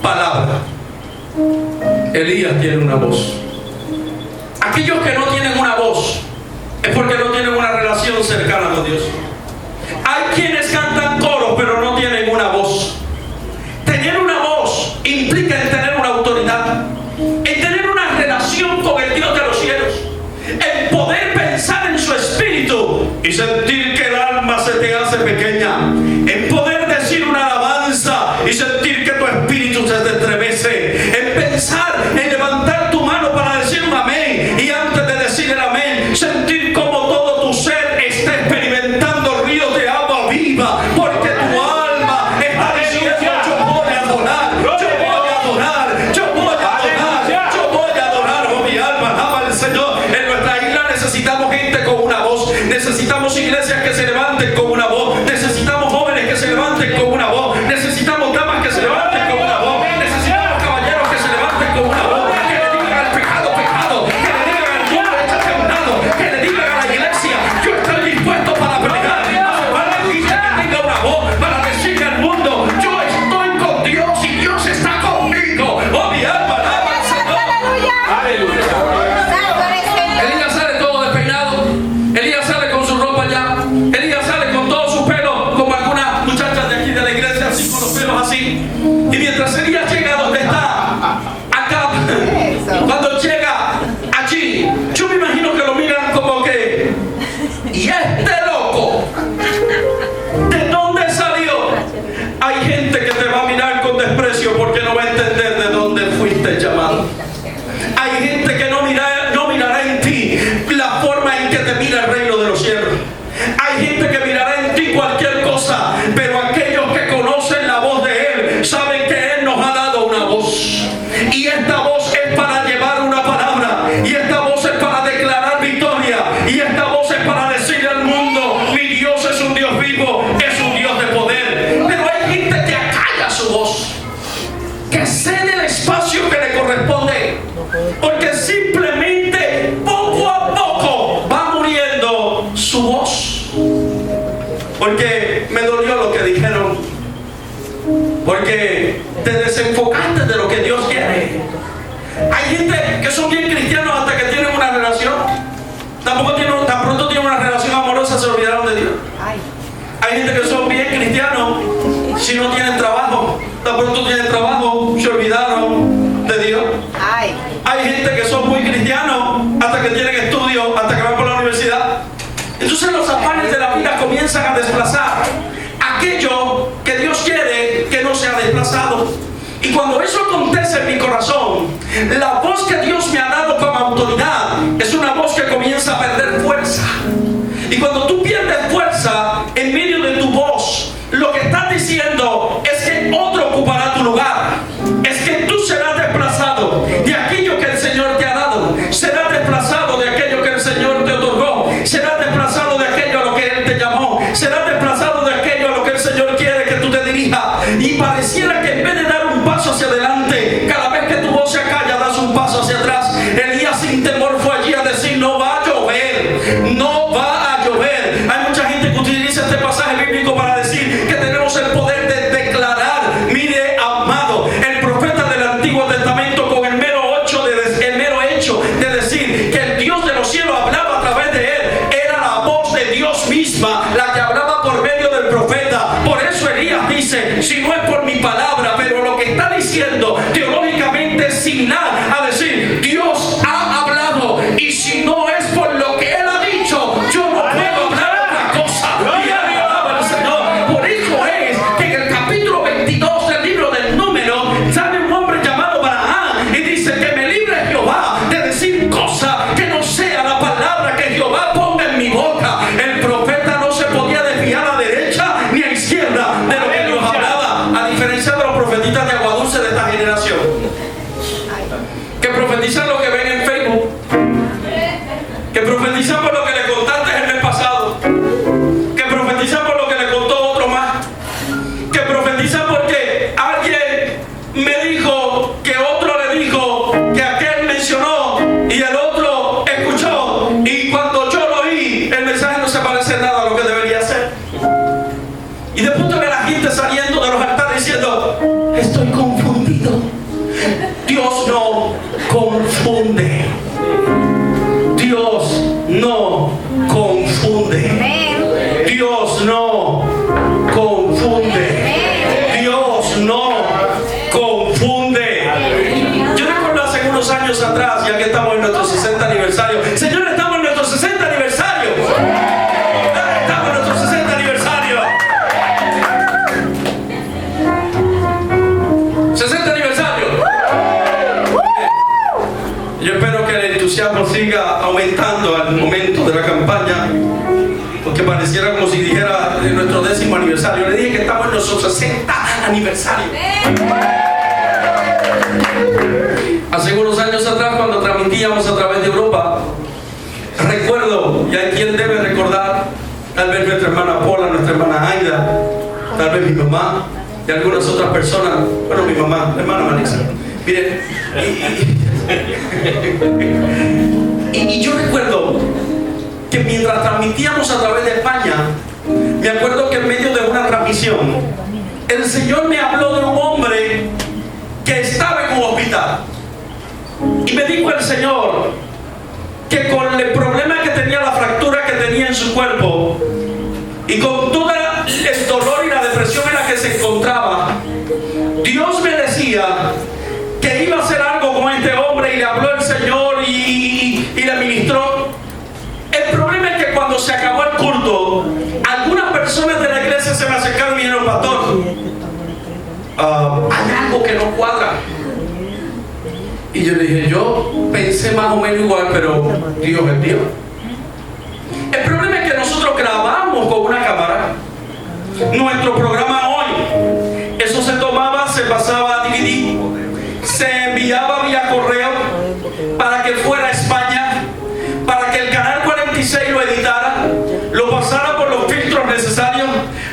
palabra. Elías tiene una voz. Aquellos que no tienen una voz es porque no tienen una relación cercana con Dios. Hay quienes cantan coros pero no tienen una voz. Tener una voz implica en tener una autoridad, en tener una relación con el Dios de los cielos, en poder pensar en su espíritu y sentir que el alma se te hace pequeña, en poder decir una alabanza y sentir que tu espíritu se te estremece, en pensar en levantar tu mano para decir un amén y antes de decir el amén sentir como todo tu ser está experimentando ríos de agua viva, porque tu alma está diciendo: yo voy a adorar, yo voy a adorar, yo voy a adorar, yo voy a adorar. Oh, mi alma alaba al Señor. En nuestra isla necesitamos gente con una voz, necesitamos iglesias que se levanten con una voz, necesitamos jóvenes que se levanten con una voz, necesitamos damas que se levanten con una voz, necesitamos caballeros que se levanten con una voz, que le digan al pecado, pecado, que le digan al mundo, échate a un lado, que le digan a la iglesia: yo estoy dispuesto para pelear, para la iglesia que tenga una voz, para decirle al mundo: yo estoy con Dios y Dios está conmigo. Oh, mi alma alaba al Señor. Aleluya. Santo eres Señor. Elías sale todo despeinado, Elías sale con su ropa ya, Elías sale con todo su pelo, como algunas muchachas de aquí de la iglesia, así con los pelos así. Y mientras Elías llega donde está, acá, cuando llega allí, yo me imagino que lo miran como que: ¿y este loco? ¿De dónde salió? Hay gente que te va a mirar con desprecio porque no va a entender de dónde fuiste llamado. Hay gente que no mirará en ti la forma en que te mira el reino de los cielos. Hay gente que mirará en ti cualquier cosa, pero aquellos que conocen la voz de Él saben que Él nos ha dado una voz. Y esta voz es para llevar una palabra, y esta voz es para declarar victoria, y esta voz es para decirle al mundo: mi Dios es un Dios vivo, es un Dios de poder. Pero hay gente que acalla su voz, que cede el espacio que le corresponde, porque simplemente poco a poco va muriendo su voz. Porque me dolió lo que dijeron, porque te desenfocaste de lo que Dios quiere. Hay gente que son bien cristianos hasta que tienen una relación, tan pronto tienen una relación amorosa se olvidaron de Dios. Hay gente que son bien cristianos si no tienen trabajo, tan pronto tienen trabajo se olvidaron de Dios. Hay gente que son muy cristianos hasta que tienen estudios, hasta que van por la universidad. Entonces los afanes de la vida comienzan a desplazar aquello que Dios quiere que no sea desplazado. Y cuando eso acontece en mi corazón, la voz que Dios me ha dado como autoridad es una voz que comienza a perder fuerza. Y cuando tú pierdes fuerza en medio de tu voz, lo que estás diciendo es que otro ocupará tu lugar. Es que tú serás desplazado de aquello que el Señor te ha dado. Serás desplazado de aquello que el Señor te otorgó. Serás desplazado de aquello a lo que Él te llamó. Serás desplazado de aquello a lo que el Señor quiere que tú te dirijas. Y pareciera que en vez de dar un paso hacia adelante, cada vez que tu voz se acalla, das un paso hacia atrás. Elías sin temor fue allí a decir: no va a llover, no va a llover. Hay mucha gente que utiliza este pasaje bíblico para decir que tenemos el poder de declarar. Mire, amado, el profeta del Antiguo Testamento, con el mero hecho de decir que el Dios de los cielos hablaba a través de él, era la voz de Dios misma la que hablaba por medio del profeta. Por eso Elías dice: si no es por mi palabra, pero lo que está diciendo teológicamente es similar a decir: Dios ha hablado, y si no es por lo que Él ha dicho, yo no puedo hablar otra cosa. Y alaba al Señor. Por eso es que en el capítulo 22 del libro del Número sale un hombre llamado Balaam y dice: que me libre Jehová de decir cosa que no sea la palabra que Jehová ponga en mi boca. El profeta no se podía desviar a derecha ni a izquierda de lo que Dios hablaba, a diferencia de los profetistas de agua dulce de esta generación. pareciera como si dijera nuestro 10º aniversario. Le dije que estamos en nuestro 60 aniversario. Hace unos años atrás, cuando transmitíamos a través de Europa, recuerdo, y hay quien debe recordar, tal vez nuestra hermana Paula, nuestra hermana Aida, tal vez mi mamá y algunas otras personas. Bueno, mi mamá, la hermana Marisa. Miren, y yo recuerdo que mientras transmitíamos a través de España, me acuerdo que en medio de una transmisión, el Señor me habló de un hombre que estaba en un hospital. Y me dijo el Señor que con el problema que tenía, la fractura que tenía en su cuerpo, y con todo el dolor y la depresión en la que se encontraba, Dios me decía que iba a hacer algo con este hombre, y le habló el Señor y le ministró. El problema es que cuando se acabó el culto, algunas personas de la iglesia se me acercaron y dijeron: pastor, hay algo que no cuadra. Y yo le dije: yo pensé más o menos igual, pero Dios es Dios. El problema es que nosotros grabamos con una cámara nuestro programa hoy. Eso se tomaba, se pasaba a DVD, se enviaba vía correo para que fuera a España, para que el canal 46 lo editara, lo pasara por los filtros necesarios,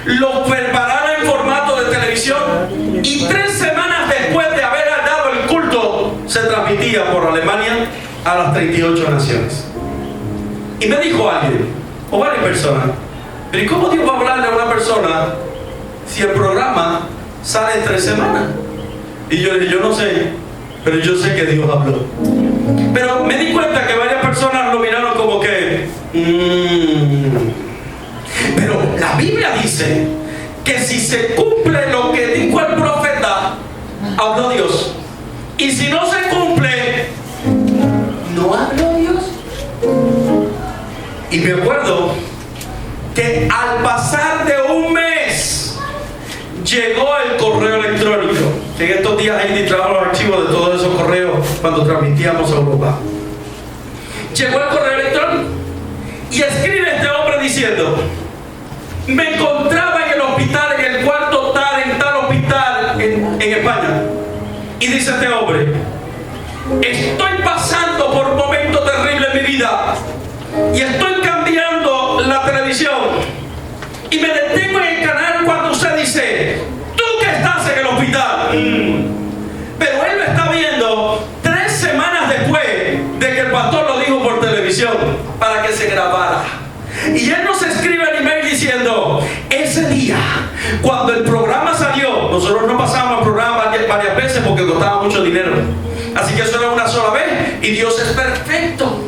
lo preparara en formato de televisión, y 3 semanas después de haber dado el culto, se transmitía por Alemania a las 38 naciones. Y me dijo alguien, o varias personas: pero ¿y cómo Dios va a hablarle a una persona si el programa sale en 3 semanas? Y yo le dije: yo no sé, pero yo sé que Dios habló. Pero me di cuenta que varias personas lo miraron como que pero la Biblia dice que si se cumple lo que dijo el profeta, habló Dios. Y si no se cumple, no habló Dios. Y me acuerdo que al pasar de un mes llegó el correo electrónico. En estos días Andy trajo los archivos de todos esos correos cuando transmitíamos a Europa. Llegó el correo electrónico y escribe este hombre diciendo: me encontraba en el hospital, en el cuarto tal, en tal hospital en España. Y dice este hombre: estoy pasando por un momento terrible en mi vida y estoy cambiando la televisión, y me detengo en el canal cuando usted dice: tú que estás en el hospital. Pero él lo está viendo 3 semanas después de que el pastor lo dijo por televisión para que se grabara. Y él nos escribe el email diciendo: ese día, cuando el programa salió, nosotros no pasábamos el programa varias veces porque costaba mucho dinero, así que eso era una sola vez, y Dios es perfecto.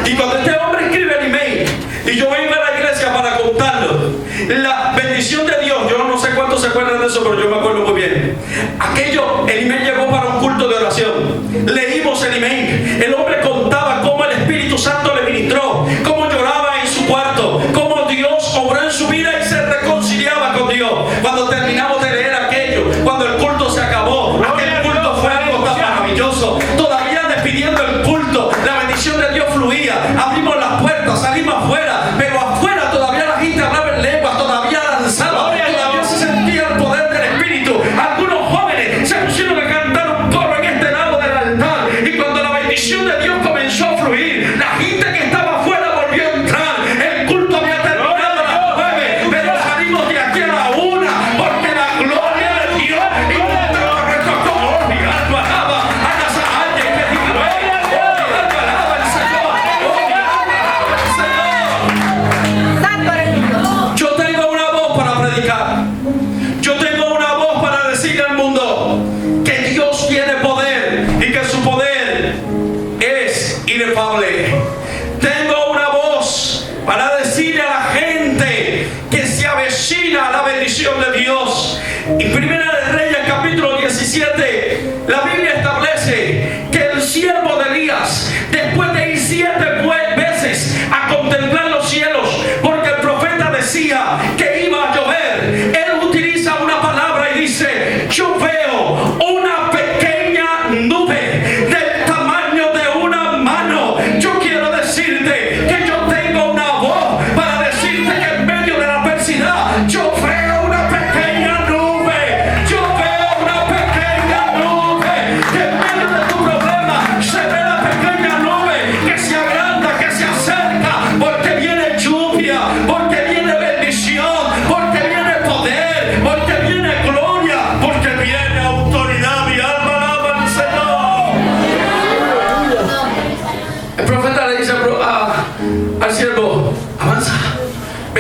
Y cuando este hombre escribe el email y yo vengo a la iglesia para contarlo, la bendición de Dios, yo no sé cuántos se acuerdan de eso, pero yo me acuerdo muy bien. El email llegó para un culto de oración. Leímos el email. El hombre contaba cómo el Espíritu Santo le ministró, cómo lloraba en su cuarto, cómo Dios obró en su vida y se reconciliaba con Dios. Cuando terminamos de leer aquello, cuando el culto se acabó, aquel culto fue algo tan maravilloso. Todavía despidiendo el culto, la bendición de Dios fluía. Abrimos las puertas, salimos afuera, pero afuera todavía la gente hablaba en lenguas, todavía danzaba, todavía se sentía el poder del Espíritu. Algunos jóvenes se pusieron a cantar un coro en este lado del altar, y cuando la bendición de Dios comenzó a fluir, la gente que estaba afuera volvió a entrar. El culto había terminado a las 9, pero salimos de aquí a la 1, porque la gloria de Dios inundaba nuestro corazón. Mi alma alaba a alguien que diga: mi alma alaba al Señor. Mi alma alaba al Señor. Yo tengo una voz para predicar. Yo tengo una voz para decirle al mundo que Dios tiene poder y que su poder es inefable. Tengo una voz para decirle a la gente que se avecina la bendición de Dios. Y Primera de Reyes, capítulo 17, la Biblia establece que el siervo de Elías, después de ir 7 veces a contemplar los cielos, porque el profeta decía que iba a llover, él utiliza una palabra y dice: yo veo una pequeña nube del tamaño de una mano. Yo quiero decirte que yo tengo una voz para decirte que en medio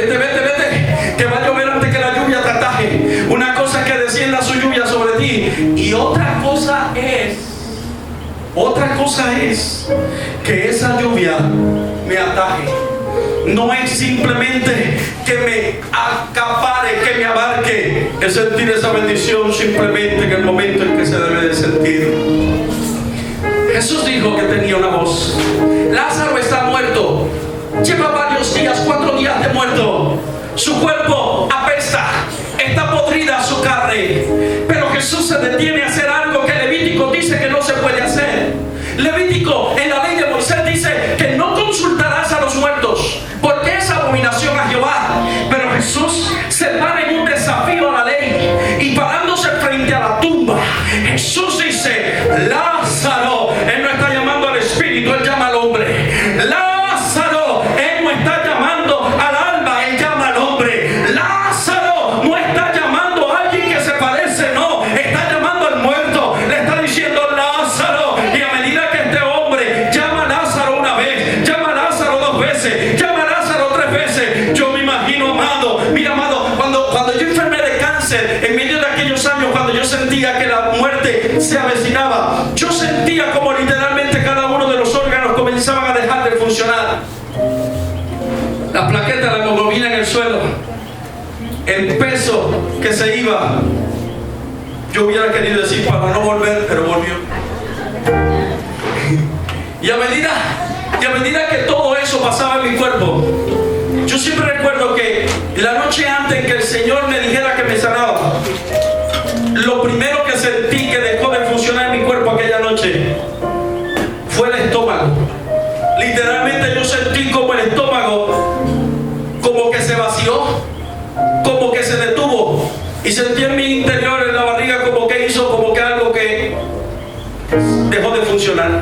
vete, que va a llover antes que la lluvia te ataje. Una cosa es que descienda su lluvia sobre ti, y otra cosa es que esa lluvia me ataje. No es simplemente que me acapare, que me abarque. Es sentir esa bendición simplemente en el momento en que se debe de sentir. Jesús dijo que tenía una voz. Lázaro está muerto. Lleva varios días, 4 días de muerto. Su cuerpo apesta. Está podrida su carne. Pero Jesús se detiene a hacer algo que Levítico dice que no se puede hacer. Levítico, en la ley de Moisés, dice que no consultarás a los muertos, porque es abominación a Jehová. Pero Jesús se para en un desafío a la ley, y parándose frente a la tumba, Jesús dice: Lázaro. Él no está llamando al espíritu, él llama al hombre. Lázaro. Él no está llamando al alma, él llama al hombre. Lázaro no está llamando a alguien que se parece, no, está llamando al muerto. Le está diciendo: Lázaro. Y a medida que este hombre llama a Lázaro una vez, llama a Lázaro 2 veces, llama a Lázaro 3 veces, yo me imagino, amado, mira, amado, cuando yo enfermé de cáncer, en medio de aquellos años, cuando yo sentía que la muerte se avecinaba, yo sentía como literalmente cada uno de los órganos comenzaban a dejar de funcionar. Las plaquetas, la hemoglobina en el suelo, el peso que se iba. Yo hubiera querido decir para no volver, pero volvió. Y a medida que todo eso pasaba en mi cuerpo, yo siempre recuerdo que la noche antes que el Señor me dijera que me sanaba, lo primero que sentí que dejó de funcionar en mi cuerpo aquella noche fue el estómago. Literalmente yo sentí como el estómago como que se vació, como que se detuvo, y sentí en mi interior, en la barriga, como que hizo como que algo que dejó de funcionar.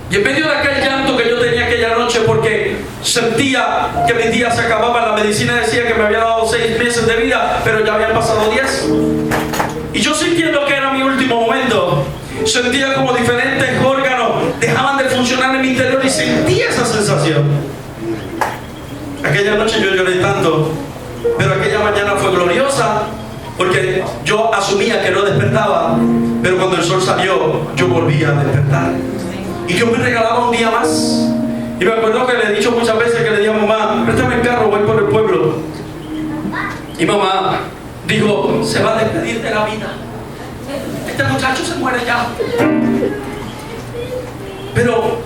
Y en medio de aquel llanto que yo tenía aquella noche, porque sentía que mis días se acababan, la medicina decía que me había dado 6 meses de vida, pero ya habían pasado 10. Y yo, sintiendo que era mi último momento, sentía como diferentes órganos dejaban de funcionar en mi interior, y sentía esa sensación. Aquella noche yo lloré tanto, pero aquella mañana fue gloriosa, porque yo asumía que no despertaba, pero cuando el sol salió, yo volví a despertar. Y Dios me regalaba un día más. Y me acuerdo que le he dicho muchas veces, que le dije a mamá: préstame el carro, voy por el pueblo. Y mamá dijo: se va a despedir de la vida, este muchacho se muere ya. Pero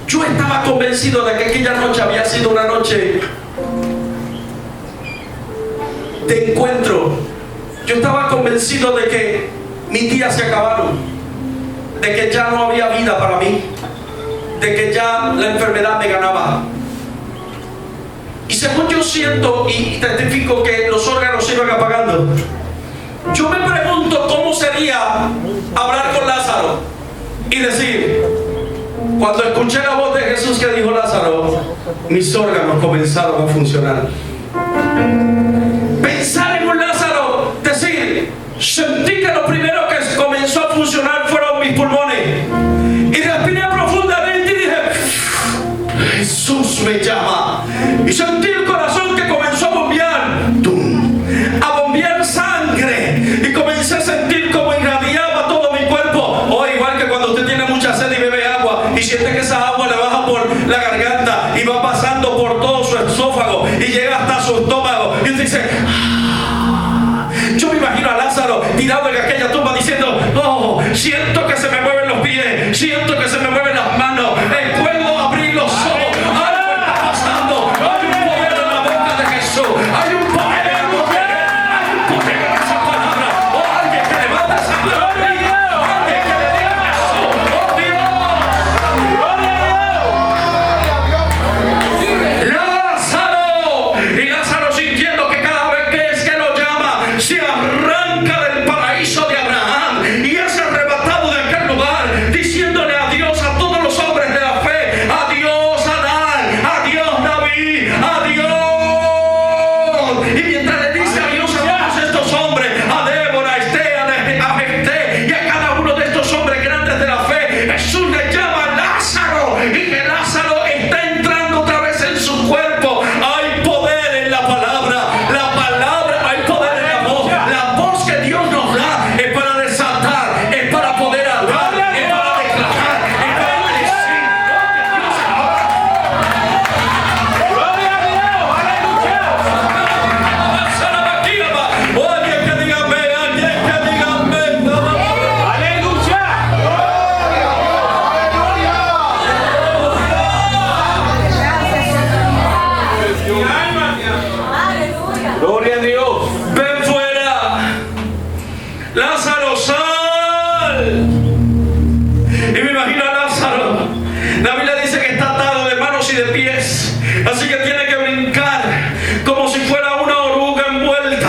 yo estaba convencido de que aquella noche había sido una noche de encuentro. Yo estaba convencido de que mis días se acabaron, de que ya no había vida para mí, de que ya la enfermedad me ganaba. Y según yo siento y testifico que los órganos se iban apagando, yo me pregunto cómo sería hablar con Lázaro y decir: cuando escuché la voz de Jesús que dijo Lázaro, mis órganos comenzaron a funcionar. Pensar en un Lázaro, decir: sentí que lo primero que comenzó a funcionar fueron mis pulmones, y respiré profundamente y dije: Jesús me llama. Y sentí el corazón que comenzó a bombear, a bombear sangre, y comencé a sentir como irradiaba todo mi cuerpo. O igual que cuando usted tiene mucha sed y bebe agua, y siente que esa agua le baja por la garganta y va pasando por todo su esófago y llega hasta su estómago, y usted dice: yo me imagino a Lázaro tirado en aquella tumba diciendo: oh, siento que se me mueven los pies, siento que se me mueven las manos, puedo abrir los ojos. Algo está pasando. Hay un poder en la boca de Jesús, hay un poder en la boca, hay un poder en esa palabra. Oh, alguien que levanta esa mano, alguien que le diga a Jesús: oh Dios, Lázaro. Y Lázaro, sintiendo que cada vez que es que lo llama, se arranca del paraíso de Abraham y es arrebatado de aquel lugar, diciéndole a Dios: pies. Así que tiene que brincar como si fuera una oruga envuelta.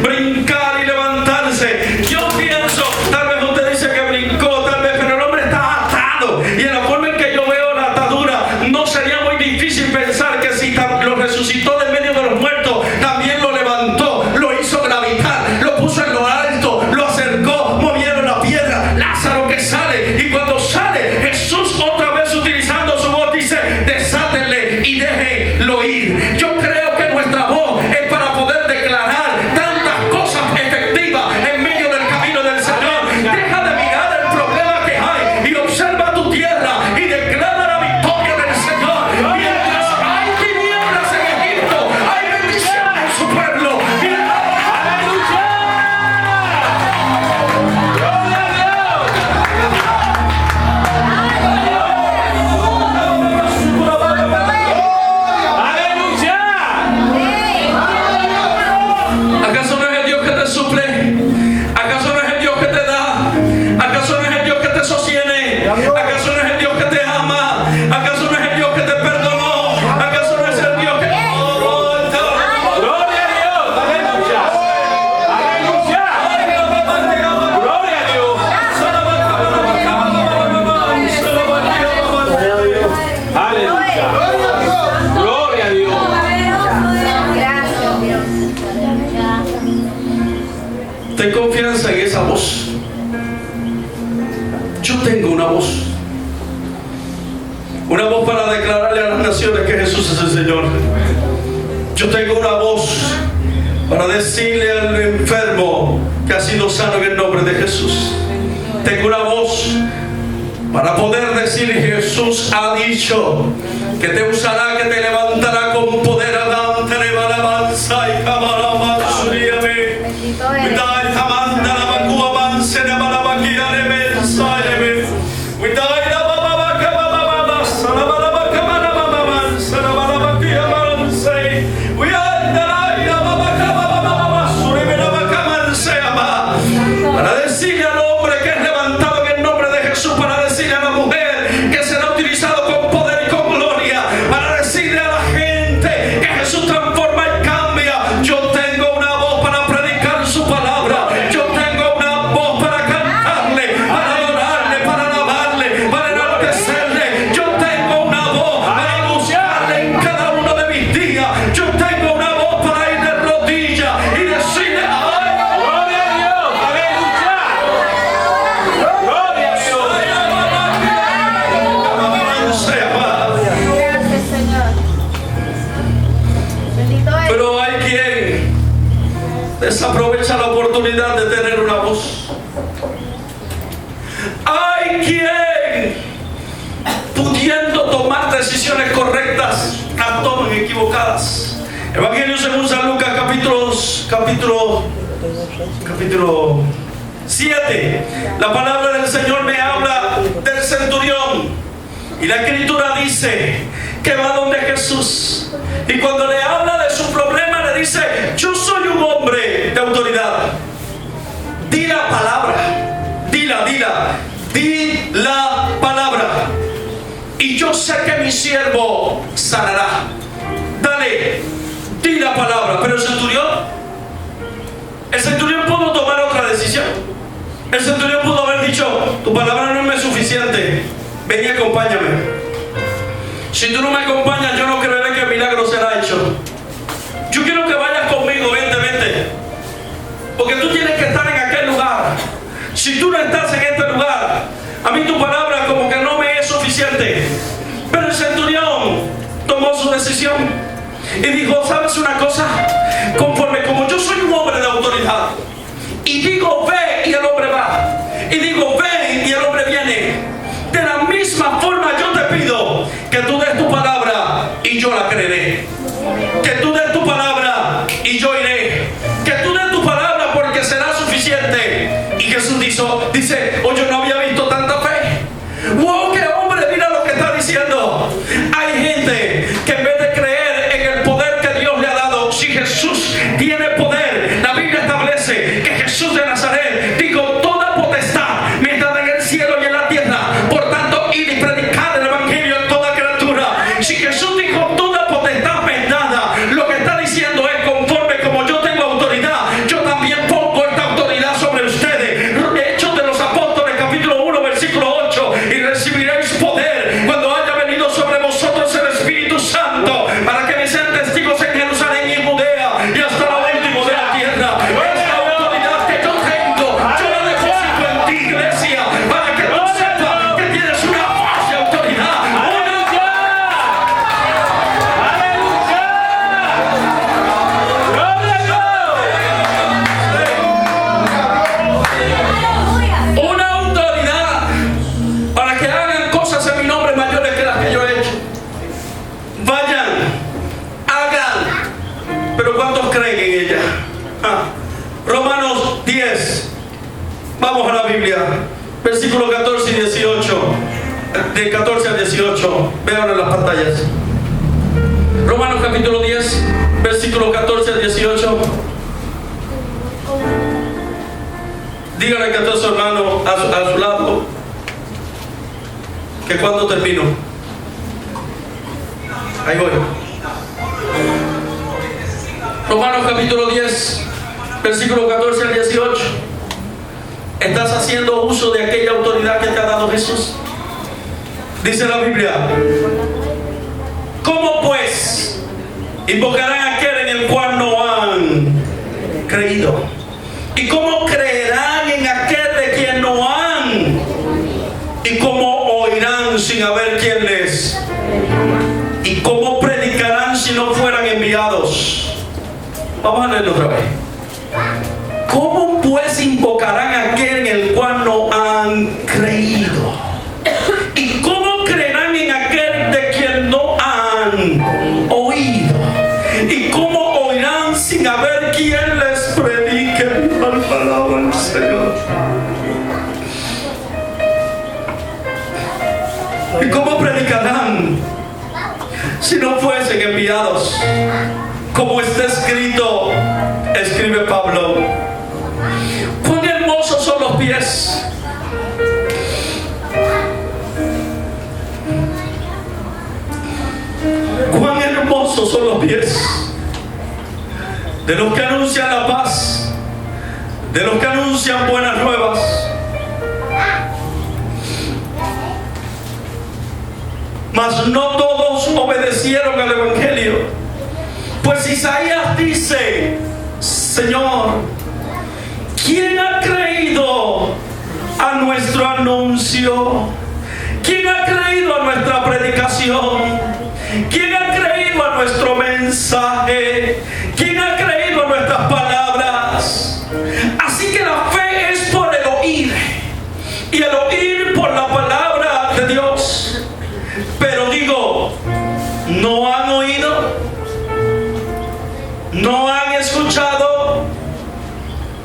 Brincar y levantarse. Yo pienso, tal vez usted dice que brincó, tal vez, pero el hombre está atado. Y en la forma en que yo veo la atadura, no sería muy difícil pensar que si lo resucitó de medio de los muertos, también lo levantó, lo hizo gravitar, lo puso en lo alto, lo acercó, movieron la piedra. Lázaro que sale, y cuando sale, Jesús otra vez utilizando su voz dice: desátenle y déjenlo ir. Yo creo que nuestra voz es para poder declarar tantas cosas efectivas en medio del camino del Señor. Deja de mirar el problema que hay y observa tu tierra y declara la victoria del Señor. Mientras hay tinieblas en Egipto, hay bendición en su pueblo. ¿Acaso no es el Dios que te suple? ¿Acaso no es el Dios que te da? ¿Acaso no es el Dios que te sostiene? ¿Acaso no es el Dios que te ama? ¿Acaso no es el Dios que te perdonó? ¿Acaso no es el Dios que... Gloria a Dios. Aleluya. Aleluya. Gloria a Dios. Aleluya. Gloria a Dios. Gracias, Dios. Ten confianza en esa voz. Yo tengo una voz. Una voz para declararle a las naciones que Jesús es el Señor. Yo tengo una voz para decirle al enfermo que ha sido sano en el nombre de Jesús. Tengo una voz para poder decir: Jesús ha dicho que te usará, que te levantará con poder. Alabanza y Bendito eres. Para decirle al hombre que es levantado en el nombre de Jesús, para decirle a la mujer que será utilizado con poder y con gloria, para decirle a la gente que Jesús transforma y cambia. Yo tengo una voz para predicar su palabra. Yo tengo una voz para cantarle, para adorarle, para alabarle, para enaltecerle. Yo tengo una voz para buscarle en cada uno de mis días. Yo tengo una voz para ir de rodillas y decirle: ¡ay! Gloria a Dios. Aleluya. Gloria a Dios. Gracias, Señor. Bendito eres. Pero hay quien desaprovecha la oportunidad de tener una voz. Hay quien, pudiendo tomar decisiones correctas, las toman equivocadas. Evangelio según San Lucas, capítulo 7. La palabra del Señor me habla del centurión. Y la escritura dice que va donde Jesús. Y cuando le habla de su problema, le dice: yo soy un hombre de autoridad. Di la palabra. Dila. Di la palabra. Y yo sé que mi siervo sanará. Dale, di la palabra. Pero el centurión pudo tomar otra decisión. El centurión pudo haber dicho: tu palabra no me es suficiente, ven y acompáñame. Si tú no me acompañas, yo no creeré que el milagro será hecho. Yo quiero que vayas conmigo, vente. Porque tú tienes que estar en aquel lugar. Si tú no estás en este lugar, a mí tu palabra como que no me es suficiente. Pero el centurión tomó su decisión y dijo: ¿sabes una cosa? Conforme como yo soy un hombre de autoridad, y digo ve y el hombre va, y digo ven y el hombre viene, de la misma forma yo te pido que tú des tu palabra y yo la creeré. Que tú des tu palabra y yo iré. Que tú des tu palabra porque será suficiente. Y Jesús dice: oye, no había visto tanta fe. ¡Wow! ¡Qué hombre! Mira lo que está diciendo. Hay gente que en vez de creer en el poder que Dios le ha dado, si Jesús tiene poder, la Biblia establece que Jesús de Nazaret dijo: toda potestad me es dada en el cielo y en la tierra. Por tanto, id y predicad el evangelio a toda criatura. Si Jesús dijo ¿Cuántos creen en ella? Romanos 10. Vamos a la Biblia. Versículos 14 y 18. De 14 al 18. Vean en las pantallas. Romanos capítulo 10, versículos 14 al 18. Dígale que a todos sus hermanos a su lado que cuando termino. Ahí voy. Romanos capítulo 10, versículo 14 al 18. ¿Estás haciendo uso de aquella autoridad que te ha dado Jesús? Dice la Biblia: ¿cómo pues invocarán a aquel en el cual no han creído? ¿Y cómo creerán en aquel de quien no han? ¿Y cómo oirán sin haber quien les? ¿Y cómo predicarán si no fueran enviados? Vamos a leerlo otra vez. ¿Cómo pues invocarán a aquel en el cual no han creído? ¿Y cómo creerán en aquel de quien no han oído? ¿Y cómo oirán sin haber quien les predique la palabra del Señor? ¿Y cómo predicarán si no fuesen enviados? Como está escrito, escribe Pablo: cuán hermosos son los pies cuán hermosos son los pies de los que anuncian la paz, de los que anuncian buenas nuevas. Mas no todos obedecieron al Evangelio. Pues Isaías dice: Señor, ¿quién ha creído a nuestro anuncio? ¿Quién ha creído a nuestra predicación? ¿Quién ha creído a nuestro mensaje? ¿Quién ha creído a nuestras palabras? Así que la fe es por el oír, y el oír por la palabra de Dios. Pero digo, ¿no han oído? ¿No han escuchado?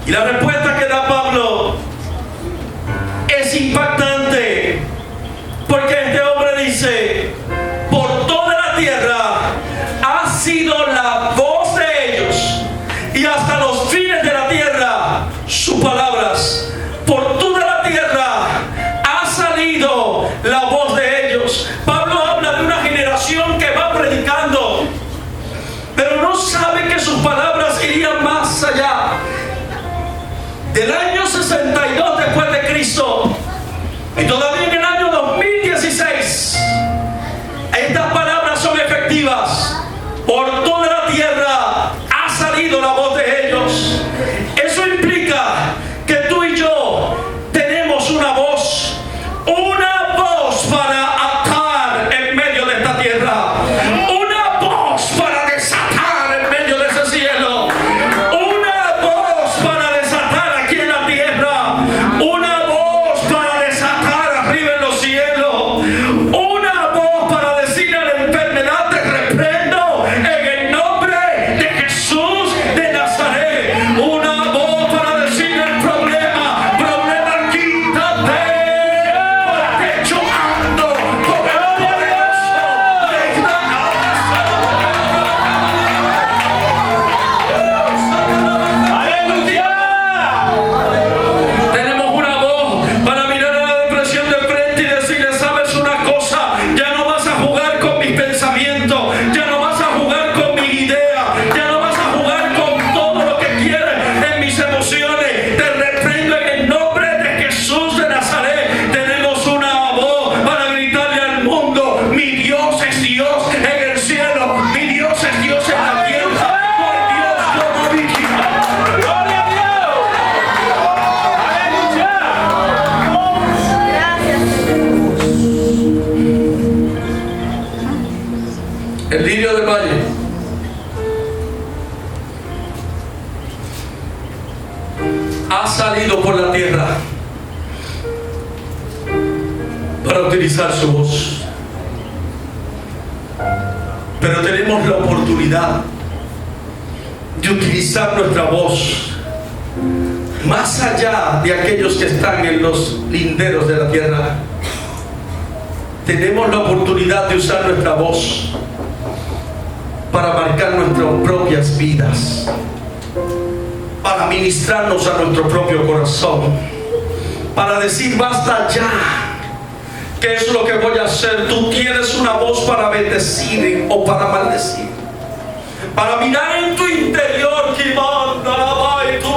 Y la respuesta que da Pablo es impactante, porque este hombre dice: por toda la tierra ha sido la voz de ellos, y hasta los fines de la tierra sus palabras. Por toda la tierra ha salido la voz de ellos. Pablo habla de una generación que va predicando, pero no sabe que sus palabras irían más allá. Del año 62 después de Cristo, y todavía en el año 2016, estas palabras son efectivas. Por toda la tierra ha salido la voz de ellos. Eso implica que tú y yo tenemos una voz para atar en medio de esta tierra, una voz para desatar en medio de ese cielo, una voz para desatar aquí en la tierra, una voz para desatar arriba en los cielos, una voz para decirle a la enfermedad: te reprendo en el nombre de Jesús de Nazaret. Una voz para decirle al problema: quítate, porque yo ando con el poderoso de ¡Aleluya! Tenemos una voz para mirar a la depresión de frente y decirle: sabes una cosa, ya no vas a jugar con mis pensamientos, ya no vas a jugar con mi idea, ya no vas a jugar con todo lo que quieres en mis emociones. Te reprendo en el nombre de Jesús de Nazaret. Tenemos una voz para gritarle al mundo: mi Dios es Dios en el cielo, mi Dios es Dios en la tierra, no hay Dios como mi Dios. ¡Gloria a Dios! ¡Aleluya! El lirio del valle ha salido por la tierra para utilizar su voz. Pero tenemos la oportunidad de utilizar nuestra voz más allá de aquellos que están en los linderos de la tierra. Tenemos la oportunidad de usar nuestra voz para marcar nuestras propias vidas, para ministrarnos a nuestro propio corazón, para decir basta ya. ¿Qué es lo que voy a hacer? Tú tienes una voz para bendecir o para maldecir, para mirar en tu interior que manda y tu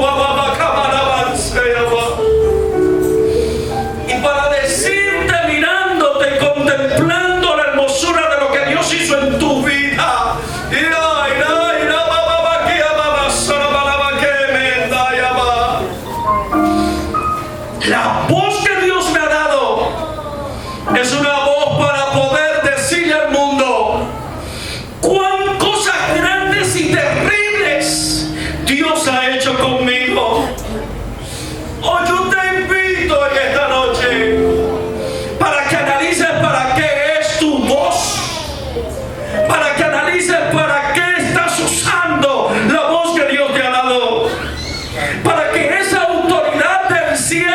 y para decirte, mirándote, contemplando la hermosura de lo que Dios hizo en tu vida. La voz que Dios me ha dado es una voz para poder decirle al mundo cuán cosas grandes y terribles Dios ha hecho conmigo. Hoy yo te invito en esta noche para que analices para qué es tu voz, para que analices para qué estás usando la voz que Dios te ha dado, para que esa autoridad del cielo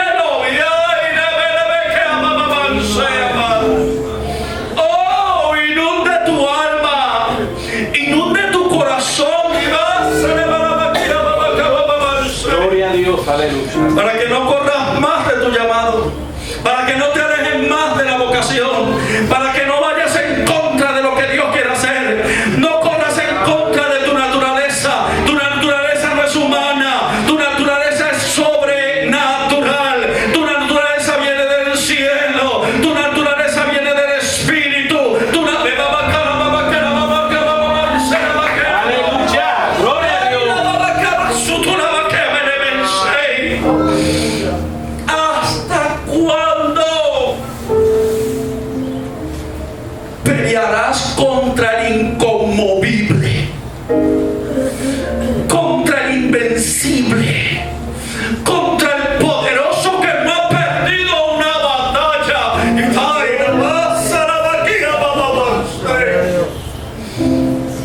inunde tu alma, inunde tu corazón. Gloria a Dios, aleluya. Para que no corras más de tu llamado, para que no te alejes más de la vocación, para que no vayas en contra de lo que Dios quiere hacer. No corras en contra de tu naturaleza. Tu naturaleza no es humana, tu naturaleza es sobrenatural. Tu naturaleza viene del cielo, tu naturaleza viene del Espíritu. Aleluya, gloria a Dios. ¿Hasta cuándo pelearás contra el inconmovible, contra el invencible, contra el poderoso que no ha perdido una batalla?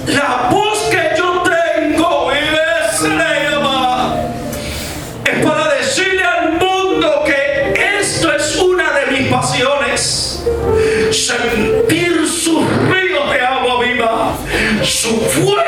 La voz que yo tengo es para decirle al mundo que esto es una de mis pasiones: sentir sus ríos de agua viva, su fuego